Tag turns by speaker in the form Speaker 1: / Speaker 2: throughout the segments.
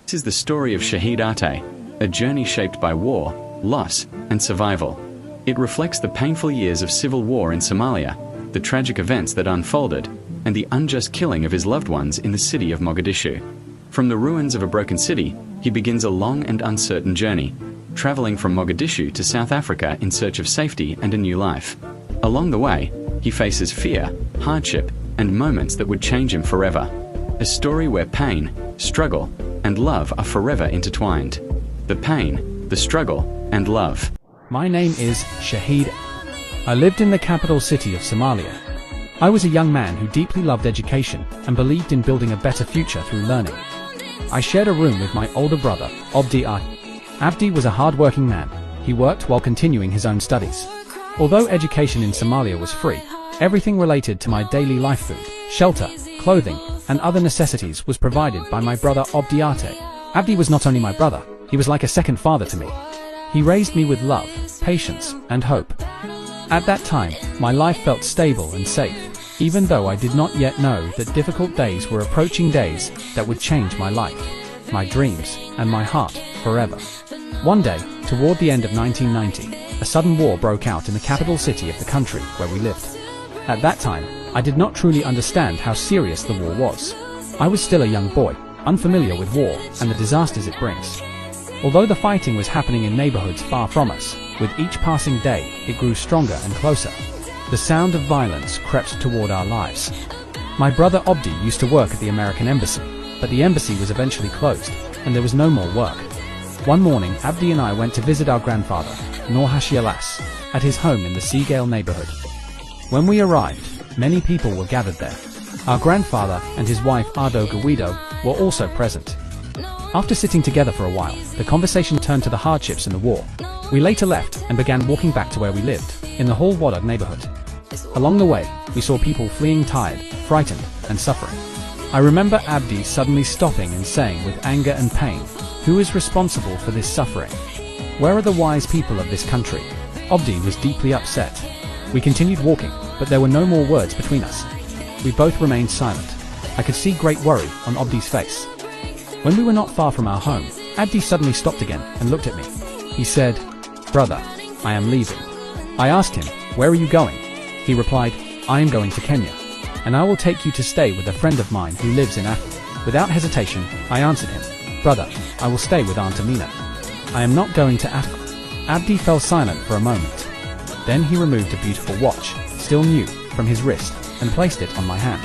Speaker 1: This is the story of Shahid Ate, a journey shaped by war, loss, and survival. It reflects the painful years of civil war in Somalia, the tragic events that unfolded, and the unjust killing of his loved ones in the city of Mogadishu. From the ruins of a broken city, he begins a long and uncertain journey, traveling from Mogadishu to South Africa in search of safety and a new life. Along the way, he faces fear, hardship, and moments that would change him forever. A story where pain, struggle, and love are forever intertwined. The pain, the struggle, and love.
Speaker 2: My name is Shahid. I lived in the capital city of Somalia. I was a young man who deeply loved education and believed in building a better future through learning. I shared a room with my older brother, Abdi. Abdi was a hard-working man. He worked while continuing his own studies. Although education in Somalia was free, everything related to my daily life, food, shelter, clothing, and other necessities was provided by my brother Abdi. Abdi was not only my brother, he was like a second father to me. He raised me with love, patience, and hope. At that time, my life felt stable and safe, even though I did not yet know that difficult days were approaching, days that would change my life, my dreams, and my heart forever. One day, toward the end of 1990, a sudden war broke out in the capital city of the country where we lived. At that time, I did not truly understand how serious the war was. I was still a young boy, unfamiliar with war and the disasters it brings. Although the fighting was happening in neighborhoods far from us, with each passing day, it grew stronger and closer. The sound of violence crept toward our lives. My brother Abdi used to work at the American embassy, but the embassy was eventually closed, and there was no more work. One morning, Abdi and I went to visit our grandfather, Norhashi Alas, at his home in the Seagale neighborhood. When we arrived, many people were gathered there. Our grandfather and his wife Ado Gawido were also present. After sitting together for a while, the conversation turned to the hardships in the war. We later left and began walking back to where we lived, in the Hall Wadog neighborhood. Along the way, we saw people fleeing tired, frightened, and suffering. I remember Abdi suddenly stopping and saying with anger and pain, "Who is responsible for this suffering? Where are the wise people of this country?" Abdi was deeply upset. We continued walking, but there were no more words between us. We both remained silent. I could see great worry on Abdi's face. When we were not far from our home, Abdi suddenly stopped again and looked at me. He said, "Brother, I am leaving." I asked him, "Where are you going?" He replied, "I am going to Kenya, and I will take you to stay with a friend of mine who lives in Africa." Without hesitation, I answered him, "Brother, I will stay with Aunt Amina. I am not going to Africa." Abdi fell silent for a moment. Then he removed a beautiful watch, still new, from his wrist, and placed it on my hand.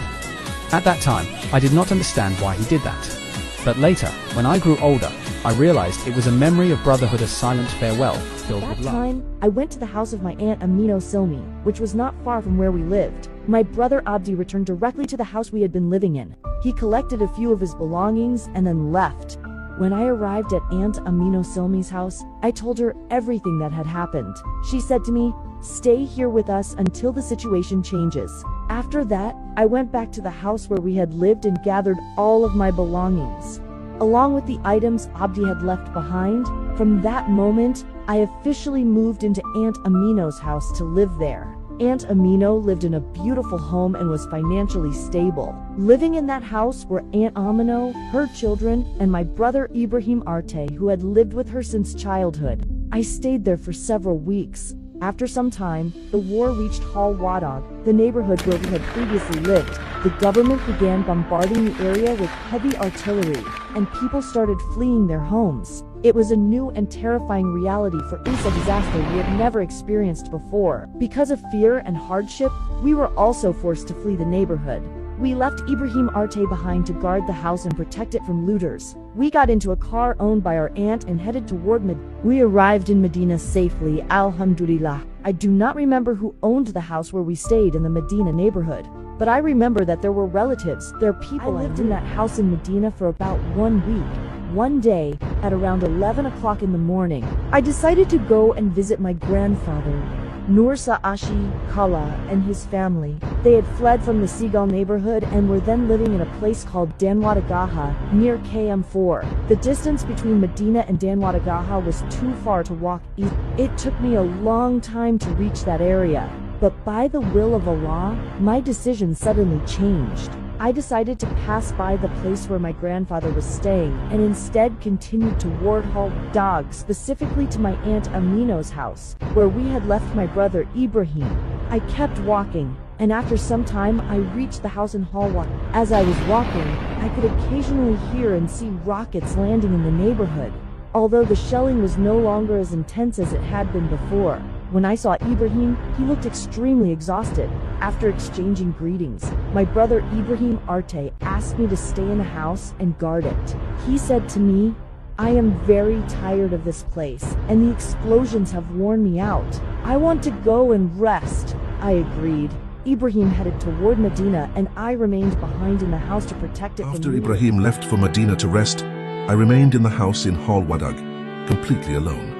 Speaker 2: At that time, I did not understand why he did that. But later, when I grew older, I realized it was a memory of brotherhood, a silent farewell filled with love.
Speaker 3: That time, I went to the house of my Aunt Amino Silmi, which was not far from where we lived. My brother Abdi returned directly to the house we had been living in. He collected a few of his belongings and then left. When I arrived at Aunt Amino Silmi's house, I told her everything that had happened. She said to me, "Stay here with us until the situation changes." After that, I went back to the house where we had lived and gathered all of my belongings, along with the items Abdi had left behind. From that moment, I officially moved into Aunt Amino's house to live there. Aunt Amino lived in a beautiful home and was financially stable. Living in that house were Aunt Amino, her children, and my brother Ibrahim Arte, who had lived with her since childhood. I stayed there for several weeks. After some time, the war reached Hal Wadog, the neighborhood where we had previously lived. The government began bombarding the area with heavy artillery, and people started fleeing their homes. It was a new and terrifying reality for us, a disaster we had never experienced before. Because of fear and hardship, we were also forced to flee the neighborhood. We left Ibrahim Arte behind to guard the house and protect it from looters. We got into a car owned by our aunt and headed toward Medina. We arrived in Medina safely, alhamdulillah. I do not remember who owned the house where we stayed in the Medina neighborhood, but I remember that there were relatives, there are people. I lived in that house in Medina for about 1 week. One day, at around 11 o'clock in the morning, I decided to go and visit my grandfather, Nursa Ashi Kala, and his family. They had fled from the Seagull neighborhood and were then living in a place called Danwadagaha, near KM4. The distance between Medina and Danwadagaha was too far to walk east. It took me a long time to reach that area, but by the will of Allah, my decision suddenly changed. I decided to pass by the place where my grandfather was staying and instead continued toward Hal Dog, specifically to my Aunt Amino's house, where we had left my brother Ibrahim. I kept walking, and after some time I reached the house in Halwa. As I was walking, I could occasionally hear and see rockets landing in the neighborhood, although the shelling was no longer as intense as it had been before. When I saw Ibrahim, he looked extremely exhausted. After exchanging greetings, my brother Ibrahim Arte asked me to stay in the house and guard it. He said to me, "I am very tired of this place, and the explosions have worn me out. I want to go and rest." I agreed. Ibrahim headed toward Medina, and I remained behind in the house to protect it.
Speaker 4: After Ibrahim left for Medina to rest, I remained in the house in Hal Wadag, completely alone.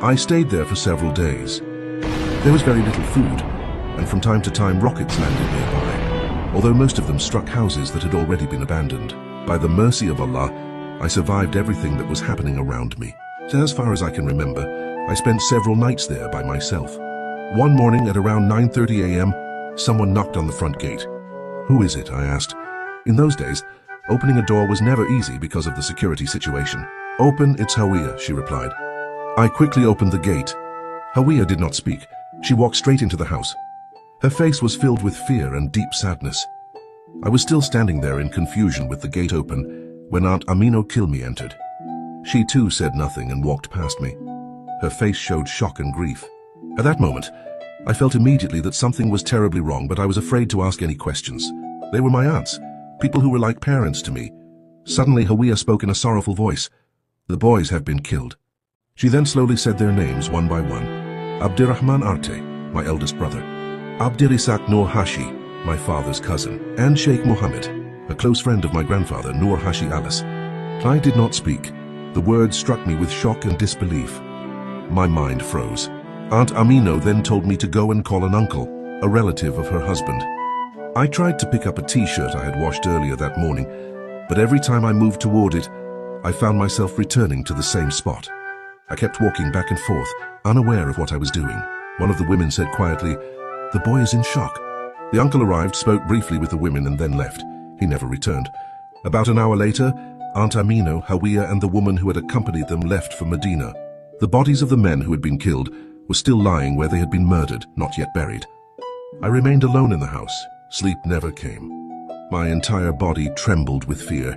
Speaker 4: I stayed there for several days. There was very little food, and from time to time rockets landed nearby, although most of them struck houses that had already been abandoned. By the mercy of Allah, I survived everything that was happening around me. So as far as I can remember, I spent several nights there by myself. One morning at around 9:30 a.m., someone knocked on the front gate. "Who is it?" I asked. In those days, opening a door was never easy because of the security situation. "Open, it's Hawiya," she replied. I quickly opened the gate. Hawiya did not speak. She walked straight into the house. Her face was filled with fear and deep sadness. I was still standing there in confusion with the gate open when Aunt Amino Kilmi entered. She too said nothing and walked past me. Her face showed shock and grief. At that moment, I felt immediately that something was terribly wrong, but I was afraid to ask any questions. They were my aunts, people who were like parents to me. Suddenly, Hawiya spoke in a sorrowful voice. "The boys have been killed." She then slowly said their names one by one. Abdirrahman Arte, my eldest brother. Abdirisak Noor Hashi, my father's cousin. And Sheikh Mohammed, a close friend of my grandfather, Noor Hashi Alice. I did not speak. The words struck me with shock and disbelief. My mind froze. Aunt Amino then told me to go and call an uncle, a relative of her husband. I tried to pick up a t-shirt I had washed earlier that morning, but every time I moved toward it, I found myself returning to the same spot. I kept walking back and forth, unaware of what I was doing. One of the women said quietly, "The boy is in shock." The uncle arrived, spoke briefly with the women, and then left. He never returned. About an hour later, Aunt Amino, Hawiya, and the woman who had accompanied them left for Medina. The bodies of the men who had been killed were still lying where they had been murdered, not yet buried. I remained alone in the house. Sleep never came. My entire body trembled with fear.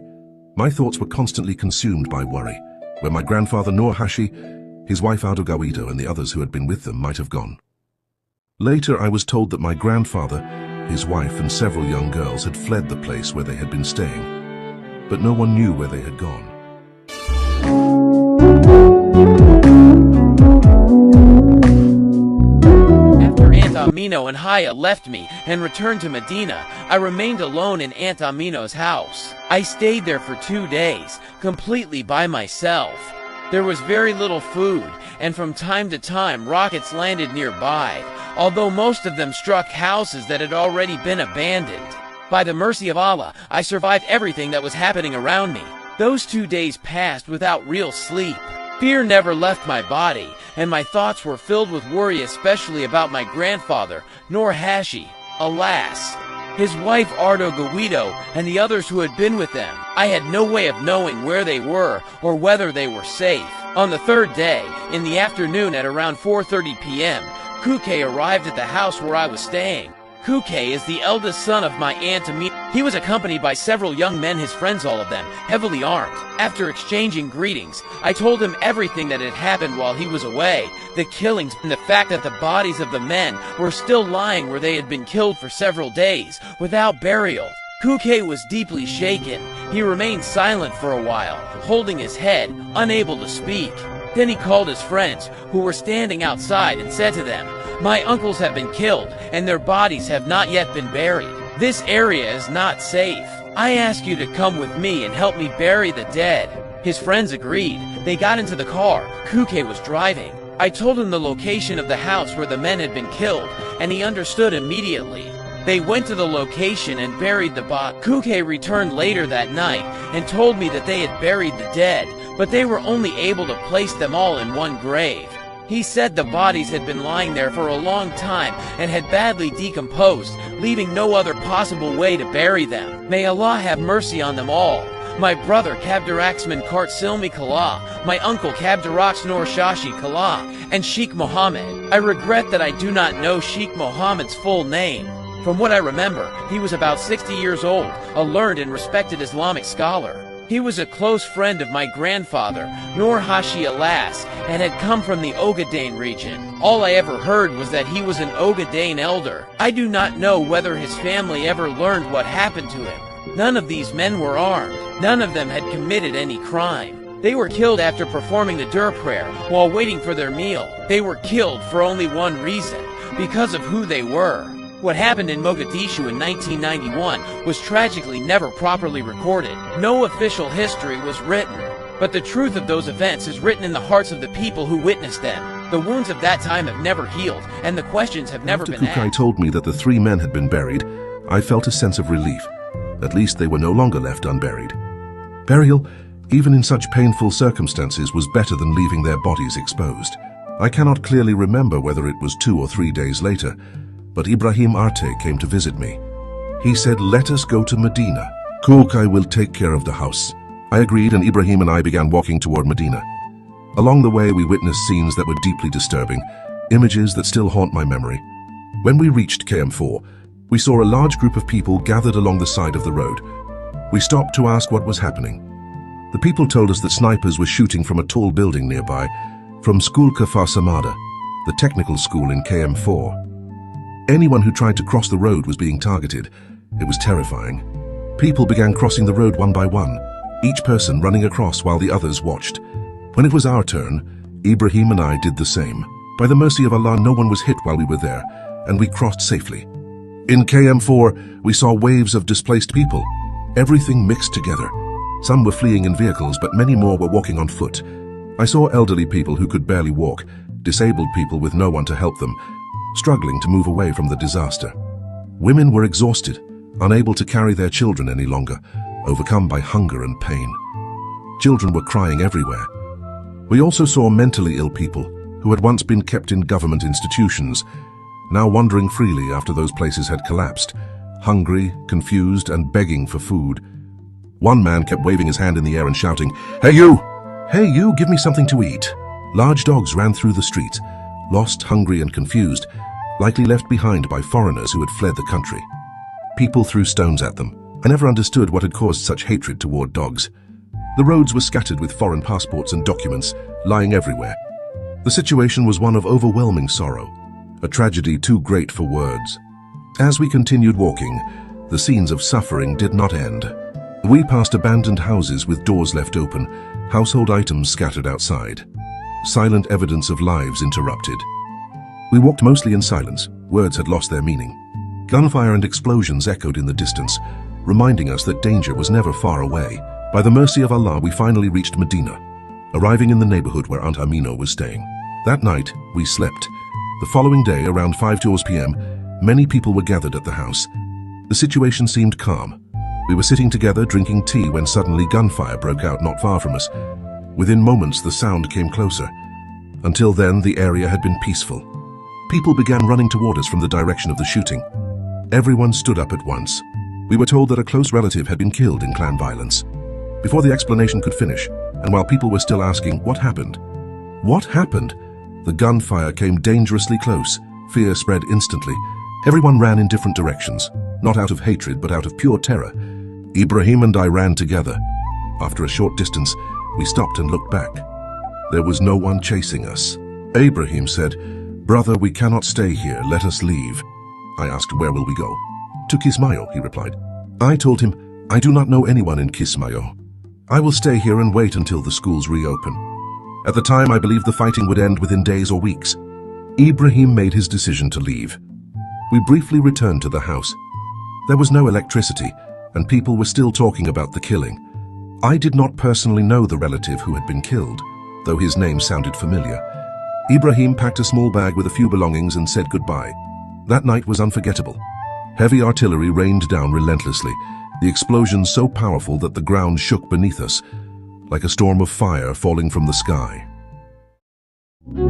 Speaker 4: My thoughts were constantly consumed by worry. Where my grandfather Noor Hashi, his wife Adogawido, and the others who had been with them might have gone. Later I was told that my grandfather, his wife, and several young girls had fled the place where they had been staying, but no one knew where they had gone.
Speaker 5: After Aunt Amino and Haya left me and returned to Medina, I remained alone in Aunt Amino's house. I stayed there for 2 days, completely by myself. There was very little food, and from time to time rockets landed nearby, although most of them struck houses that had already been abandoned. By the mercy of Allah, I survived everything that was happening around me. Those 2 days passed without real sleep. Fear never left my body, and my thoughts were filled with worry, especially about my grandfather, Noor Hashi. Alas, his wife Ardo Gawido, and the others who had been with them. I had no way of knowing where they were or whether they were safe. On the third day, in the afternoon at around 4:30 p.m., Kuke arrived at the house where I was staying. Kuke is the eldest son of my Aunt Amino. He was accompanied by several young men, his friends, all of them, heavily armed. After exchanging greetings, I told him everything that had happened while he was away, the killings, and the fact that the bodies of the men were still lying where they had been killed for several days, without burial. Kuke was deeply shaken. He remained silent for a while, holding his head, unable to speak. Then he called his friends, who were standing outside, and said to them, "My uncles have been killed, and their bodies have not yet been buried. This area is not safe. I ask you to come with me and help me bury the dead." His friends agreed. They got into the car Kuke was driving. I told him the location of the house where the men had been killed, and he understood immediately. They went to the location and buried the body. Kuke returned later that night and told me that they had buried the dead, but they were only able to place them all in one grave. He said the bodies had been lying there for a long time and had badly decomposed, leaving no other possible way to bury them. May Allah have mercy on them all. My brother Kabdaraxman Kart Silmi Kala, my uncle Kabdarax Nur Shashi Kala, and Sheikh Mohammed. I regret that I do not know Sheikh Mohammed's full name. From what I remember, he was about 60 years old, a learned and respected Islamic scholar. He was a close friend of my grandfather, Nur Hashi Alas, and had come from the Ogaden region. All I ever heard was that he was an Ogaden elder. I do not know whether his family ever learned what happened to him. None of these men were armed. None of them had committed any crime. They were killed after performing the Dur prayer while waiting for their meal. They were killed for only one reason, because of who they were. What happened in Mogadishu in 1991 was tragically never properly recorded. No official history was written, but the truth of those events is written in the hearts of the people who witnessed them. The wounds of that time have never healed, and the questions have never been
Speaker 4: After Kukai
Speaker 5: asked.
Speaker 4: told me that the 3 men had been buried, I felt a sense of relief. At least they were no longer left unburied. Burial, even in such painful circumstances, was better than leaving their bodies exposed. I cannot clearly remember whether it was 2 or 3 days later, but Ibrahim Arte came to visit me. He said, "Let us go to Medina. Kukai will take care of the house." I agreed, and Ibrahim and I began walking toward Medina. Along the way, we witnessed scenes that were deeply disturbing, images that still haunt my memory. When we reached KM4, we saw a large group of people gathered along the side of the road. We stopped to ask what was happening. The people told us that snipers were shooting from a tall building nearby, from School Kafar Samada, the technical school in KM4. Anyone who tried to cross the road was being targeted. It was terrifying. People began crossing the road one by one, each person running across while the others watched. When it was our turn, Ibrahim and I did the same. By the mercy of Allah, no one was hit while we were there, and we crossed safely. In KM4, we saw waves of displaced people. Everything mixed together. Some were fleeing in vehicles, but many more were walking on foot. I saw elderly people who could barely walk, disabled people with no one to help them, struggling to move away from the disaster. Women were exhausted, unable to carry their children any longer, overcome by hunger and pain. Children were crying everywhere. We also saw mentally ill people who had once been kept in government institutions, now wandering freely after those places had collapsed, hungry, confused, and begging for food. One man kept waving his hand in the air and shouting, "Hey you! Hey you, give me something to eat." Large dogs ran through the streets, lost, hungry, and confused, likely left behind by foreigners who had fled the country. People threw stones at them. I never understood what had caused such hatred toward dogs. The roads were scattered with foreign passports and documents lying everywhere. The situation was one of overwhelming sorrow, a tragedy too great for words. As we continued walking, the scenes of suffering did not end. We passed abandoned houses with doors left open, household items scattered outside. Silent evidence of lives interrupted. We walked mostly in silence. Words had lost their meaning. Gunfire and explosions echoed in the distance, reminding us that danger was never far away. By the mercy of Allah, we finally reached Medina, arriving in the neighborhood where Aunt Amino was staying. That night, we slept. The following day, around 5 p.m., many people were gathered at the house. The situation seemed calm. We were sitting together drinking tea when suddenly gunfire broke out not far from us. Within moments, the sound came closer. Until then, the area had been peaceful. People began running toward us from the direction of the shooting. Everyone stood up at once. We were told that a close relative had been killed in clan violence. Before the explanation could finish, and while people were still asking, "What happened? What happened?" the gunfire came dangerously close. Fear spread instantly. Everyone ran in different directions, not out of hatred, but out of pure terror. Ibrahim and I ran together. After a short distance, we stopped and looked back. There was no one chasing us. Ibrahim said, "Brother, we cannot stay here. Let us leave." I asked, "Where will we go?" "To Kismayo," he replied. I told him, "I do not know anyone in Kismayo. I will stay here and wait until the schools reopen." At the time, I believed the fighting would end within days or weeks. Ibrahim made his decision to leave. We briefly returned to the house. There was no electricity, and people were still talking about the killing. I did not personally know the relative who had been killed, though his name sounded familiar. Ibrahim packed a small bag with a few belongings and said goodbye. That night was unforgettable. Heavy artillery rained down relentlessly, the explosions so powerful that the ground shook beneath us, like a storm of fire falling from the sky.
Speaker 6: After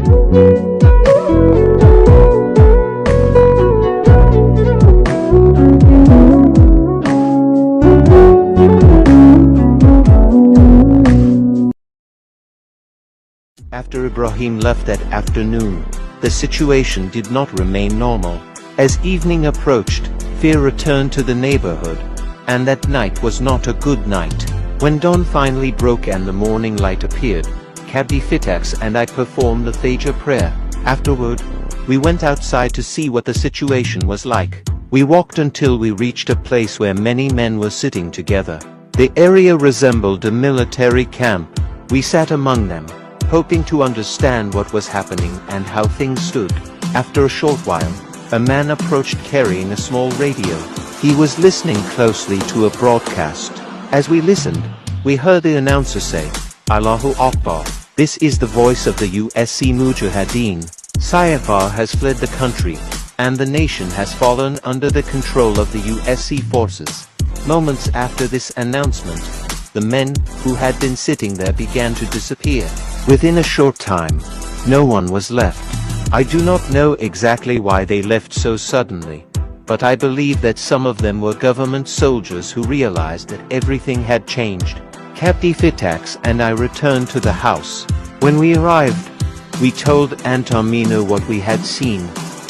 Speaker 6: Ibrahim left that afternoon, the situation did not remain normal. As evening approached, fear returned to the neighborhood, and that night was not a good night. When dawn finally broke and the morning light appeared, Cabdi Fitax and I performed the Fajr prayer. Afterward, we went outside to see what the situation was like. We walked until we reached a place where many men were sitting together. The area resembled a military camp. We sat among them, hoping to understand what was happening and how things stood. After a short while, a man approached carrying a small radio. He was listening closely to a broadcast. As we listened, we heard the announcer say, "Allahu Akbar. This is the voice of the USC Mujahideen. Syed Bar has fled the country, and the nation has fallen under the control of the USC forces." Moments after this announcement, the men who had been sitting there began to disappear. Within a short time, no one was left. I do not know exactly why they left so suddenly, but I believe that some of them were government soldiers who realized that everything had changed. Cabdi Fitax and I returned to the house. When we arrived, we told Aunt Amina what we had seen,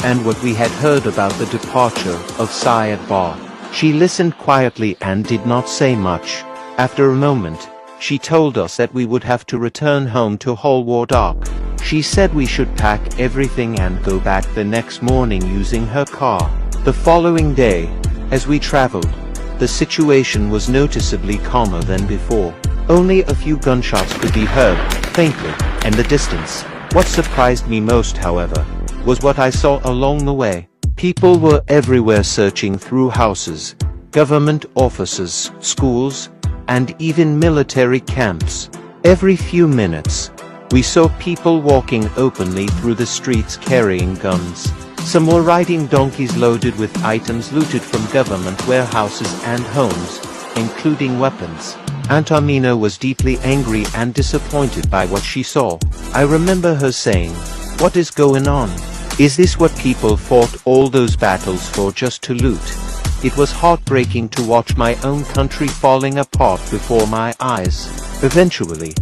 Speaker 6: and what we had heard about the departure of Syed Bar. She listened quietly and did not say much. After a moment, she told us that we would have to return home to Holwardock. She said we should pack everything and go back the next morning using her car. The following day, as we traveled, the situation was noticeably calmer than before. Only a few gunshots could be heard, faintly, in the distance. What surprised me most, however, was what I saw along the way. People were everywhere searching through houses, government offices, schools, and even military camps. Every few minutes, we saw people walking openly through the streets carrying guns. Some were riding donkeys loaded with items looted from government warehouses and homes, including weapons. Aunt Amina was deeply angry and disappointed by what she saw. I remember her saying, "What is going on? Is this what people fought all those battles for, just to loot?" It was heartbreaking to watch my own country falling apart before my eyes. Eventually,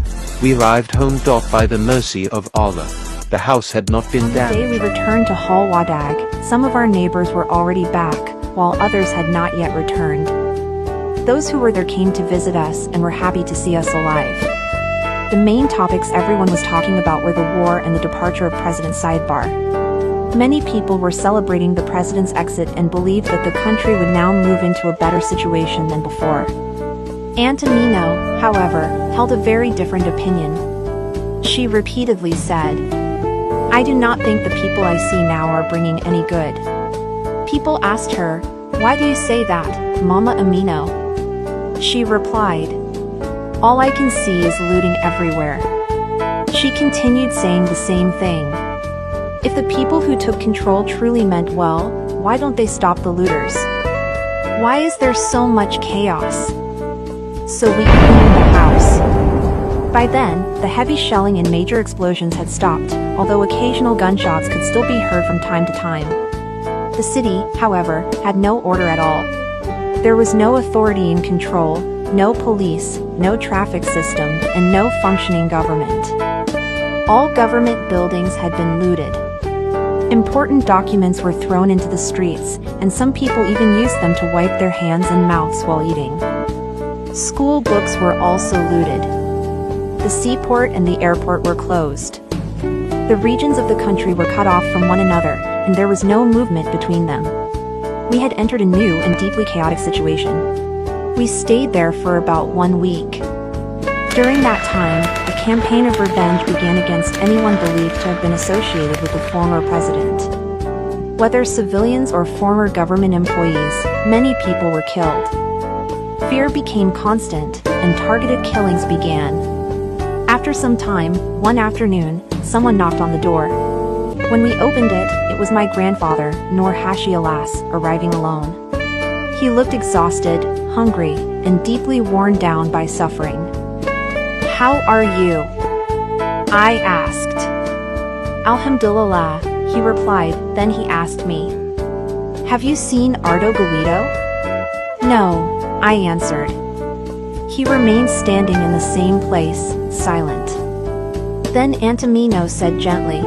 Speaker 6: we arrived home by the mercy of Allah. The house had not been
Speaker 7: On the day
Speaker 6: damaged.
Speaker 7: we returned to Holwadag, some of our neighbors were already back, while others had not yet returned. Those who were there came to visit us and were happy to see us alive. The main topics everyone was talking about were the war and the departure of President Syed Bar. Many people were celebrating the president's exit and believed that the country would now move into a better situation than before. Aunt Amino, however, held a very different opinion. She repeatedly said, "I do not think the people I see now are bringing any good." People asked her, "Why do you say that, Mama Amino?" She replied, "All I can see is looting everywhere." She continued saying the same thing. If the people who took control truly meant well, why don't they stop the looters? Why is there so much chaos? So we cleaned the house. By then, the heavy shelling and major explosions had stopped, although occasional gunshots could still be heard from time to time. The city, however, had no order at all. There was no authority in control, no police, no traffic system, and no functioning government. All government buildings had been looted. Important documents were thrown into the streets, and some people even used them to wipe their hands and mouths while eating. School books were also looted. The seaport and the airport were closed. The regions of the country were cut off from one another, and there was no movement between them. We had entered a new and deeply chaotic situation. We stayed there for about 1 week. During that time, a campaign of revenge began against anyone believed to have been associated with the former president. Whether civilians or former government employees, many people were killed. Fear became constant, and targeted killings began. After some time, one afternoon, someone knocked on the door. When we opened it, it was my grandfather, Noor Hashi Alas, arriving alone. He looked exhausted, hungry, and deeply worn down by suffering. "How are you?" I asked. Alhamdulillah, he replied, then he asked me, "Have you seen Ardo Guido?" "No," I answered. He remained standing in the same place, silent. Then Antamino said gently,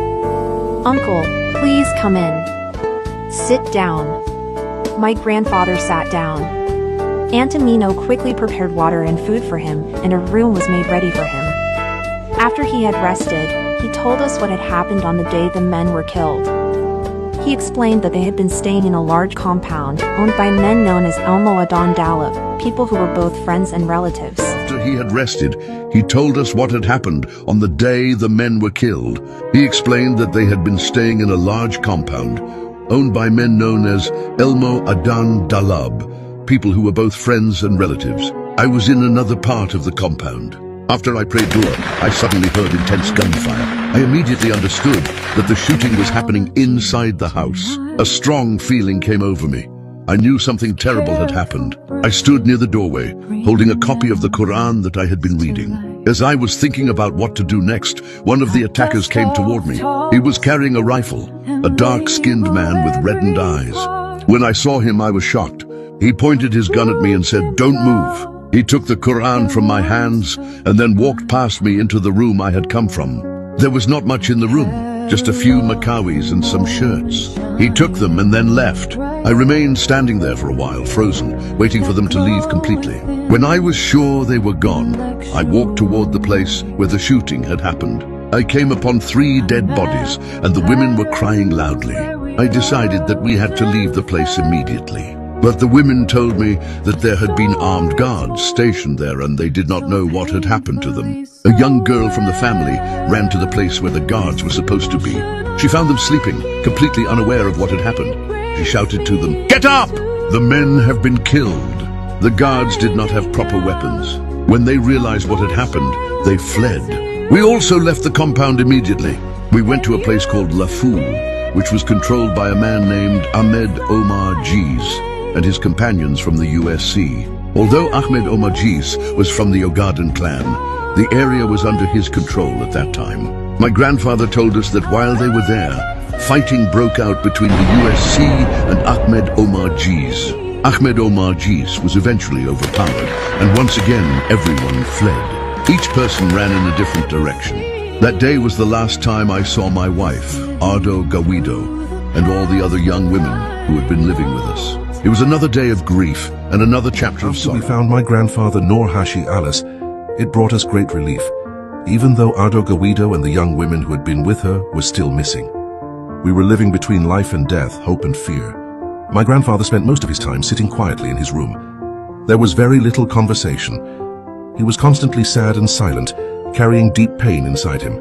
Speaker 7: "Uncle, please come in. Sit down." My grandfather sat down. Antamino quickly prepared water and food for him, and a room was made ready for him. After he had rested, he told us what had happened on the day the men were killed. He explained that they had been staying in a large compound, owned by men known as Elmo Adon Dalab, people who were both friends and relatives.
Speaker 4: After he had rested, he told us what had happened on the day the men were killed. He explained that they had been staying in a large compound, owned by men known as Elmo Adon Dalab, people who were both friends and relatives. I was in another part of the compound. After I prayed dua, I suddenly heard intense gunfire. I immediately understood that the shooting was happening inside the house. A strong feeling came over me. I knew something terrible had happened. I stood near the doorway, holding a copy of the Quran that I had been reading. As I was thinking about what to do next, one of the attackers came toward me. He was carrying a rifle, a dark-skinned man with reddened eyes. When I saw him, I was shocked. He pointed his gun at me and said, "Don't move." He took the Quran from my hands and then walked past me into the room I had come from. There was not much in the room, just a few makawis and some shirts. He took them and then left. I remained standing there for a while, frozen, waiting for them to leave completely. When I was sure they were gone, I walked toward the place where the shooting had happened. I came upon 3 dead bodies, and the women were crying loudly. I decided that we had to leave the place immediately. But the women told me that there had been armed guards stationed there and they did not know what had happened to them. A young girl from the family ran to the place where the guards were supposed to be. She found them sleeping, completely unaware of what had happened. She shouted to them, "Get up! The men have been killed." The guards did not have proper weapons. When they realized what had happened, they fled. We also left the compound immediately. We went to a place called Lafou, which was controlled by a man named Ahmed Omar Gies and his companions from the USC. Although Ahmed Omar Gies was from the Ogaden clan, the area was under his control at that time. My grandfather told us that while they were there, fighting broke out between the USC and Ahmed Omar Gies. Ahmed Omar Gies was eventually overpowered, and once again everyone fled. Each person ran in a different direction. That day was the last time I saw my wife, Ardo Guido, and all the other young women who had been living with us. It was another day of grief and another chapter of sorrow. After we found my grandfather Noor Hashi Alice, it brought us great relief, even though Ardo Guido and the young women who had been with her were still missing. We were living between life and death, hope and fear. My grandfather spent most of his time sitting quietly in his room. There was very little conversation. He was constantly sad and silent, carrying deep pain inside him.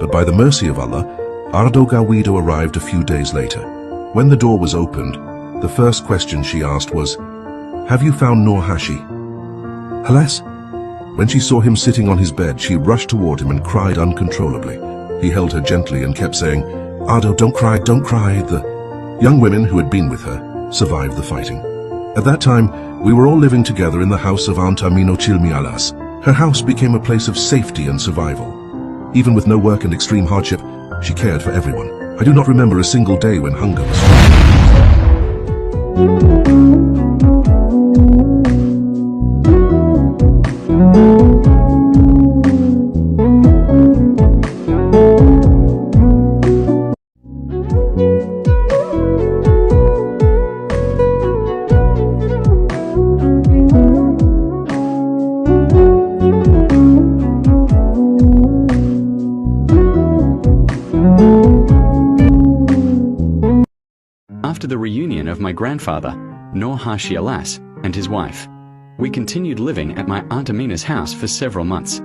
Speaker 4: But by the mercy of Allah, Ardo Guido arrived a few days later. When the door was opened, the first question she asked was, "Have you found Noor Hashi?" Alas! When she saw him sitting on his bed, she rushed toward him and cried uncontrollably. He held her gently and kept saying, "Ardo, don't cry, don't cry." The young women who had been with her survived the fighting. At that time, we were all living together in the house of Aunt Amino Chilmialas. Her house became a place of safety and survival. Even with no work and extreme hardship, she cared for everyone. I do not remember a single day when hunger was
Speaker 1: After the reunion of my grandfather, Noor Hashi Alas, and his wife, we continued living at my Aunt Amina's house for several months.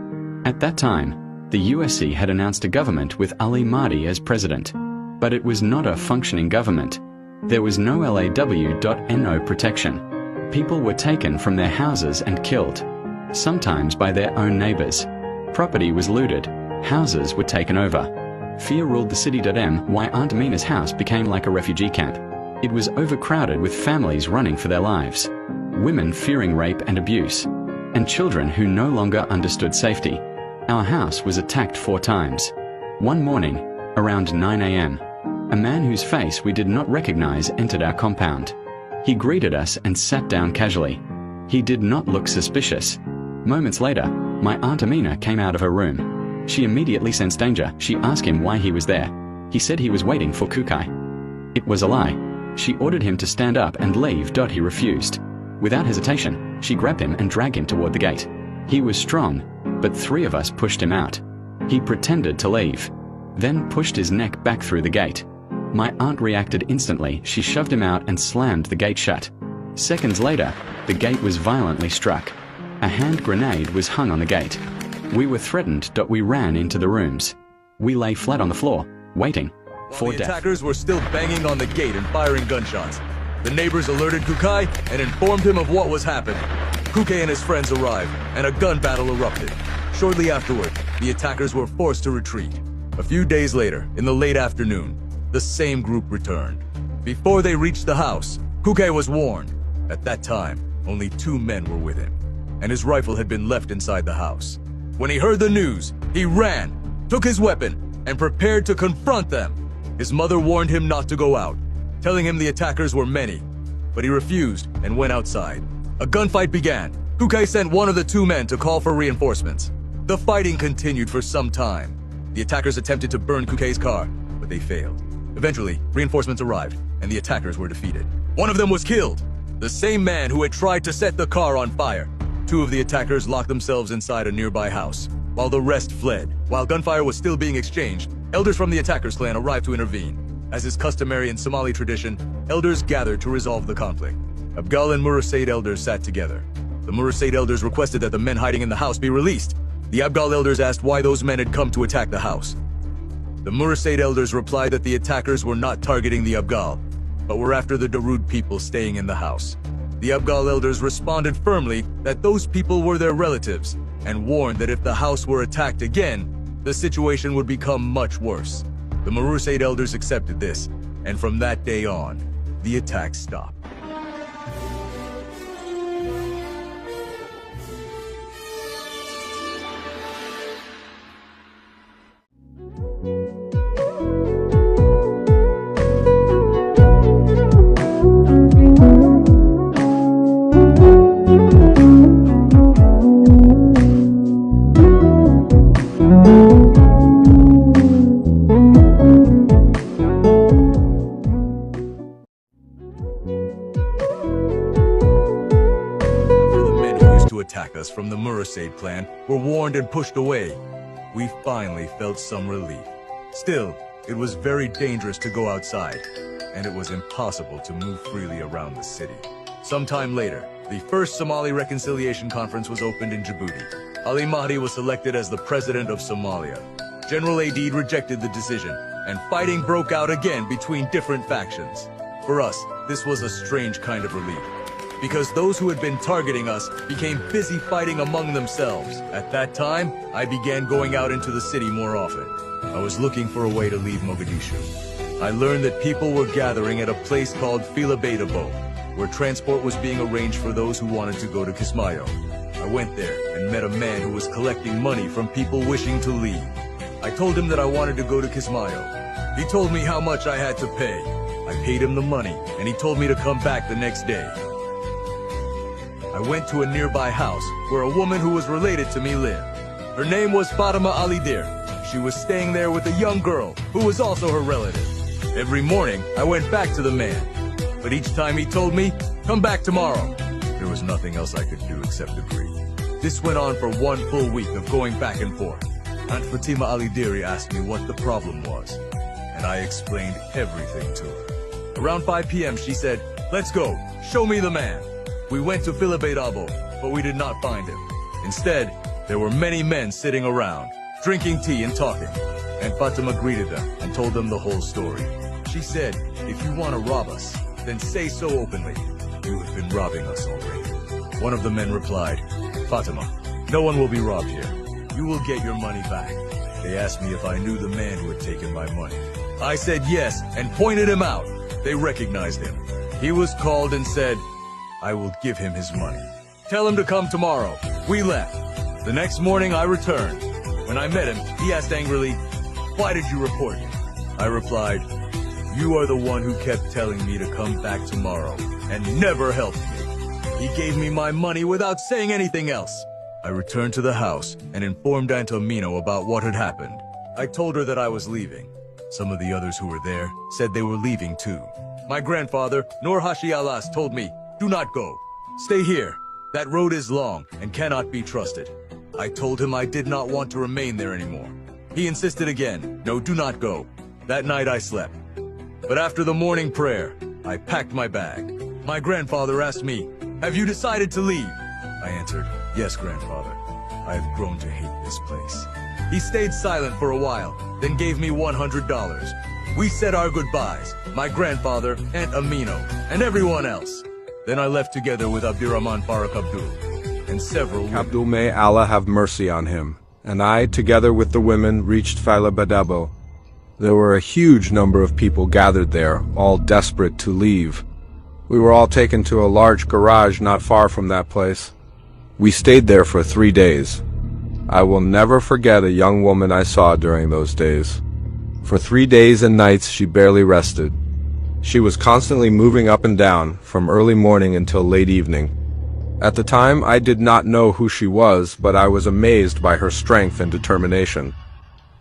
Speaker 1: At that time, the USC had announced a government with Ali Mahdi as president, but it was not a functioning government. There was no LAW.NO protection. People were taken from their houses and killed, sometimes by their own neighbors. Property was looted, houses were taken over. Fear ruled the city. Why Aunt Amina's house became like a refugee camp. It was overcrowded with families running for their lives, women fearing rape and abuse, and children who no longer understood safety. Our house was attacked 4 times. One morning, Around 9 a.m., a man whose face we did not recognize entered our compound. He greeted us and sat down casually. He did not look suspicious. Moments later, my Aunt Amina came out of her room. She immediately sensed danger. She asked him why he was there. He said he was waiting for Kukai. It was a lie. She ordered him to stand up and leave. He refused. Without hesitation, she grabbed him and dragged him toward the gate. He was strong, but 3 of us pushed him out. He pretended to leave, then pushed his neck back through the gate. My aunt reacted instantly. She shoved him out and slammed the gate shut. Seconds later, the gate was violently struck. A hand grenade was hung on the gate. We were threatened. We ran into the rooms. We lay flat on the floor, waiting for
Speaker 8: The
Speaker 1: death.
Speaker 8: attackers were still banging on the gate and firing gunshots. The neighbors alerted Kukai and informed him of what was happening. Kukai and his friends arrived, and a gun battle erupted. Shortly afterward, the attackers were forced to retreat. A few days later, in the late afternoon, the same group returned. Before they reached the house, Kukai was warned. At that time, only 2 men were with him, and his rifle had been left inside the house. When he heard the news, he ran, took his weapon, and prepared to confront them. His mother warned him not to go out, telling him the attackers were many, but he refused and went outside. A gunfight began. Kukai sent one of the 2 men to call for reinforcements. The fighting continued for some time. The attackers attempted to burn Kukai's car, but they failed. Eventually, reinforcements arrived, and the attackers were defeated. One of them was killed, the same man who had tried to set the car on fire. 2 of the attackers locked themselves inside a nearby house, while the rest fled. While gunfire was still being exchanged, elders from the attackers' clan arrived to intervene. As is customary in Somali tradition, elders gathered to resolve the conflict. Abgal and Murasaid elders sat together. The Murasaid elders requested that the men hiding in the house be released. The Abgal elders asked why those men had come to attack the house. The Murasaid elders replied that the attackers were not targeting the Abgal, but were after the Darude people staying in the house. The Abgal elders responded firmly that those people were their relatives, and warned that if the house were attacked again, the situation would become much worse. The Murasaid elders accepted this, and from that day on, the attacks stopped. Attack us from the Murasaid clan were warned and pushed away. We finally felt some relief. Still, it was very dangerous to go outside, and it was impossible to move freely around the city. Sometime later, the first Somali Reconciliation Conference was opened in Djibouti. Ali Mahdi was selected as the president of Somalia. General Aidid rejected the decision, and fighting broke out again between different factions. For us, this was a strange kind of relief, because those who had been targeting us became busy fighting among themselves. At that time, I began going out into the city more often. I was looking for a way to leave Mogadishu. I learned that people were gathering at a place called Filabetabo, where transport was being arranged for those who wanted to go to Kismayo. I went there and met a man who was collecting money from people wishing to leave. I told him that I wanted to go to Kismayo. He told me how much I had to pay. I paid him the money, and he told me to come back the next day. I went to a nearby house where a woman who was related to me lived. Her name was Fatima Alidir. She was staying there with a young girl who was also her relative. Every morning, I went back to the man, but each time he told me, "Come back tomorrow." There was nothing else I could do except agree. This went on for 1 full week of going back and forth. Aunt Fatima Alidiri asked me what the problem was, and I explained everything to her. Around 5 p.m. she said, "Let's go, show me the man." We went to Filabetabo, but we did not find him. Instead, there were many men sitting around, drinking tea and talking, and Fatima greeted them and told them the whole story. She said, "If you want to rob us, then say so openly. You have been robbing us already." One of the men replied, "Fatima, no one will be robbed here. You will get your money back." They asked me if I knew the man who had taken my money. I said yes and pointed him out. They recognized him. He was called and said, "I will give him his money. Tell him to come tomorrow." We left. The next morning I returned. When I met him, he asked angrily, "Why did you report me?" I replied, "You are the one who kept telling me to come back tomorrow and never helped me." He gave me my money without saying anything else. I returned to the house and informed Antomino about what had happened. I told her that I was leaving. Some of the others who were there said they were leaving too. My grandfather, Nur Hashi Alas, told me, "Do not go. Stay here. That road is long and cannot be trusted." I told him I did not want to remain there anymore. He insisted again, "No, do not go." That night I slept. But after the morning prayer, I packed my bag. My grandfather asked me, "Have you decided to leave?" I answered, "Yes, grandfather. I have grown to hate this place." He stayed silent for a while, then gave me $100. We said our goodbyes, my grandfather, Aunt Amino, and everyone else. Then I left together with Abdurrahman Faraq Abdul, and several women.
Speaker 9: Abdul, may Allah have mercy on him, and I, together with the women, reached Fila Badabo. There were a huge number of people gathered there, all desperate to leave. We were all taken to a large garage not far from that place. We stayed there for 3 days. I will never forget a young woman I saw during those days. For 3 days and nights she barely rested. She was constantly moving up and down, from early morning until late evening. At the time, I did not know who she was, but I was amazed by her strength and determination.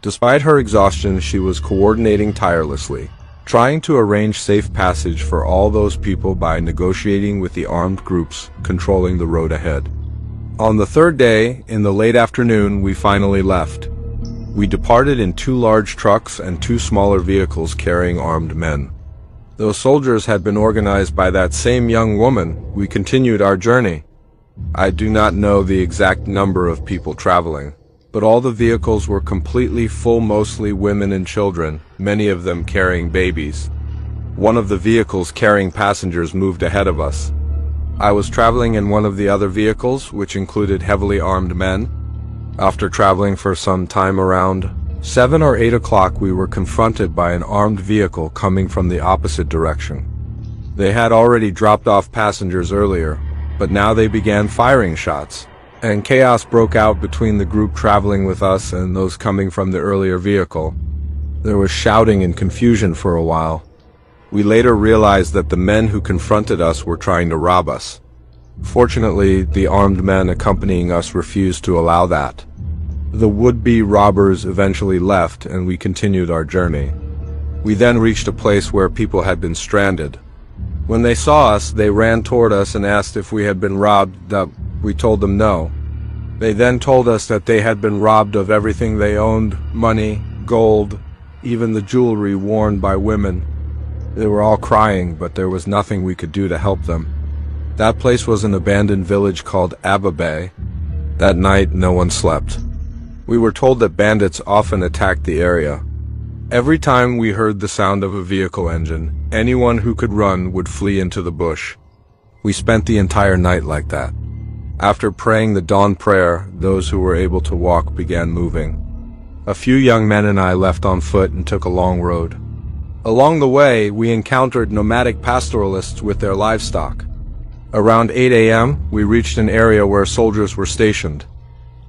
Speaker 9: Despite her exhaustion, she was coordinating tirelessly, trying to arrange safe passage for all those people by negotiating with the armed groups controlling the road ahead. On the third day, in the late afternoon, we finally left. We departed in 2 large trucks and 2 smaller vehicles carrying armed men. Though soldiers had been organized by that same young woman, we continued our journey. I do not know the exact number of people traveling, but all the vehicles were completely full, mostly women and children, many of them carrying babies. One of the vehicles carrying passengers moved ahead of us. I was traveling in one of the other vehicles, which included heavily armed men. After traveling for some time, around 7 or 8 o'clock, we were confronted by an armed vehicle coming from the opposite direction. They had already dropped off passengers earlier, but now they began firing shots, and chaos broke out between the group traveling with us and those coming from the earlier vehicle. There was shouting and confusion for a while. We later realized that the men who confronted us were trying to rob us. Fortunately, the armed men accompanying us refused to allow that. The would-be robbers eventually left, and we continued our journey. We then reached a place where people had been stranded. When they saw us, they ran toward us and asked if we had been robbed. We told them no. They then told us that they had been robbed of everything they owned, money, gold, even the jewelry worn by women. They were all crying, but there was nothing we could do to help them. That place was an abandoned village called Ababe. That night, no one slept. We were told that bandits often attacked the area. Every time we heard the sound of a vehicle engine, anyone who could run would flee into the bush. We spent the entire night like that. After praying the dawn prayer, those who were able to walk began moving. A few young men and I left on foot and took a long road. Along the way, we encountered nomadic pastoralists with their livestock. Around 8 a.m., we reached an area where soldiers were stationed.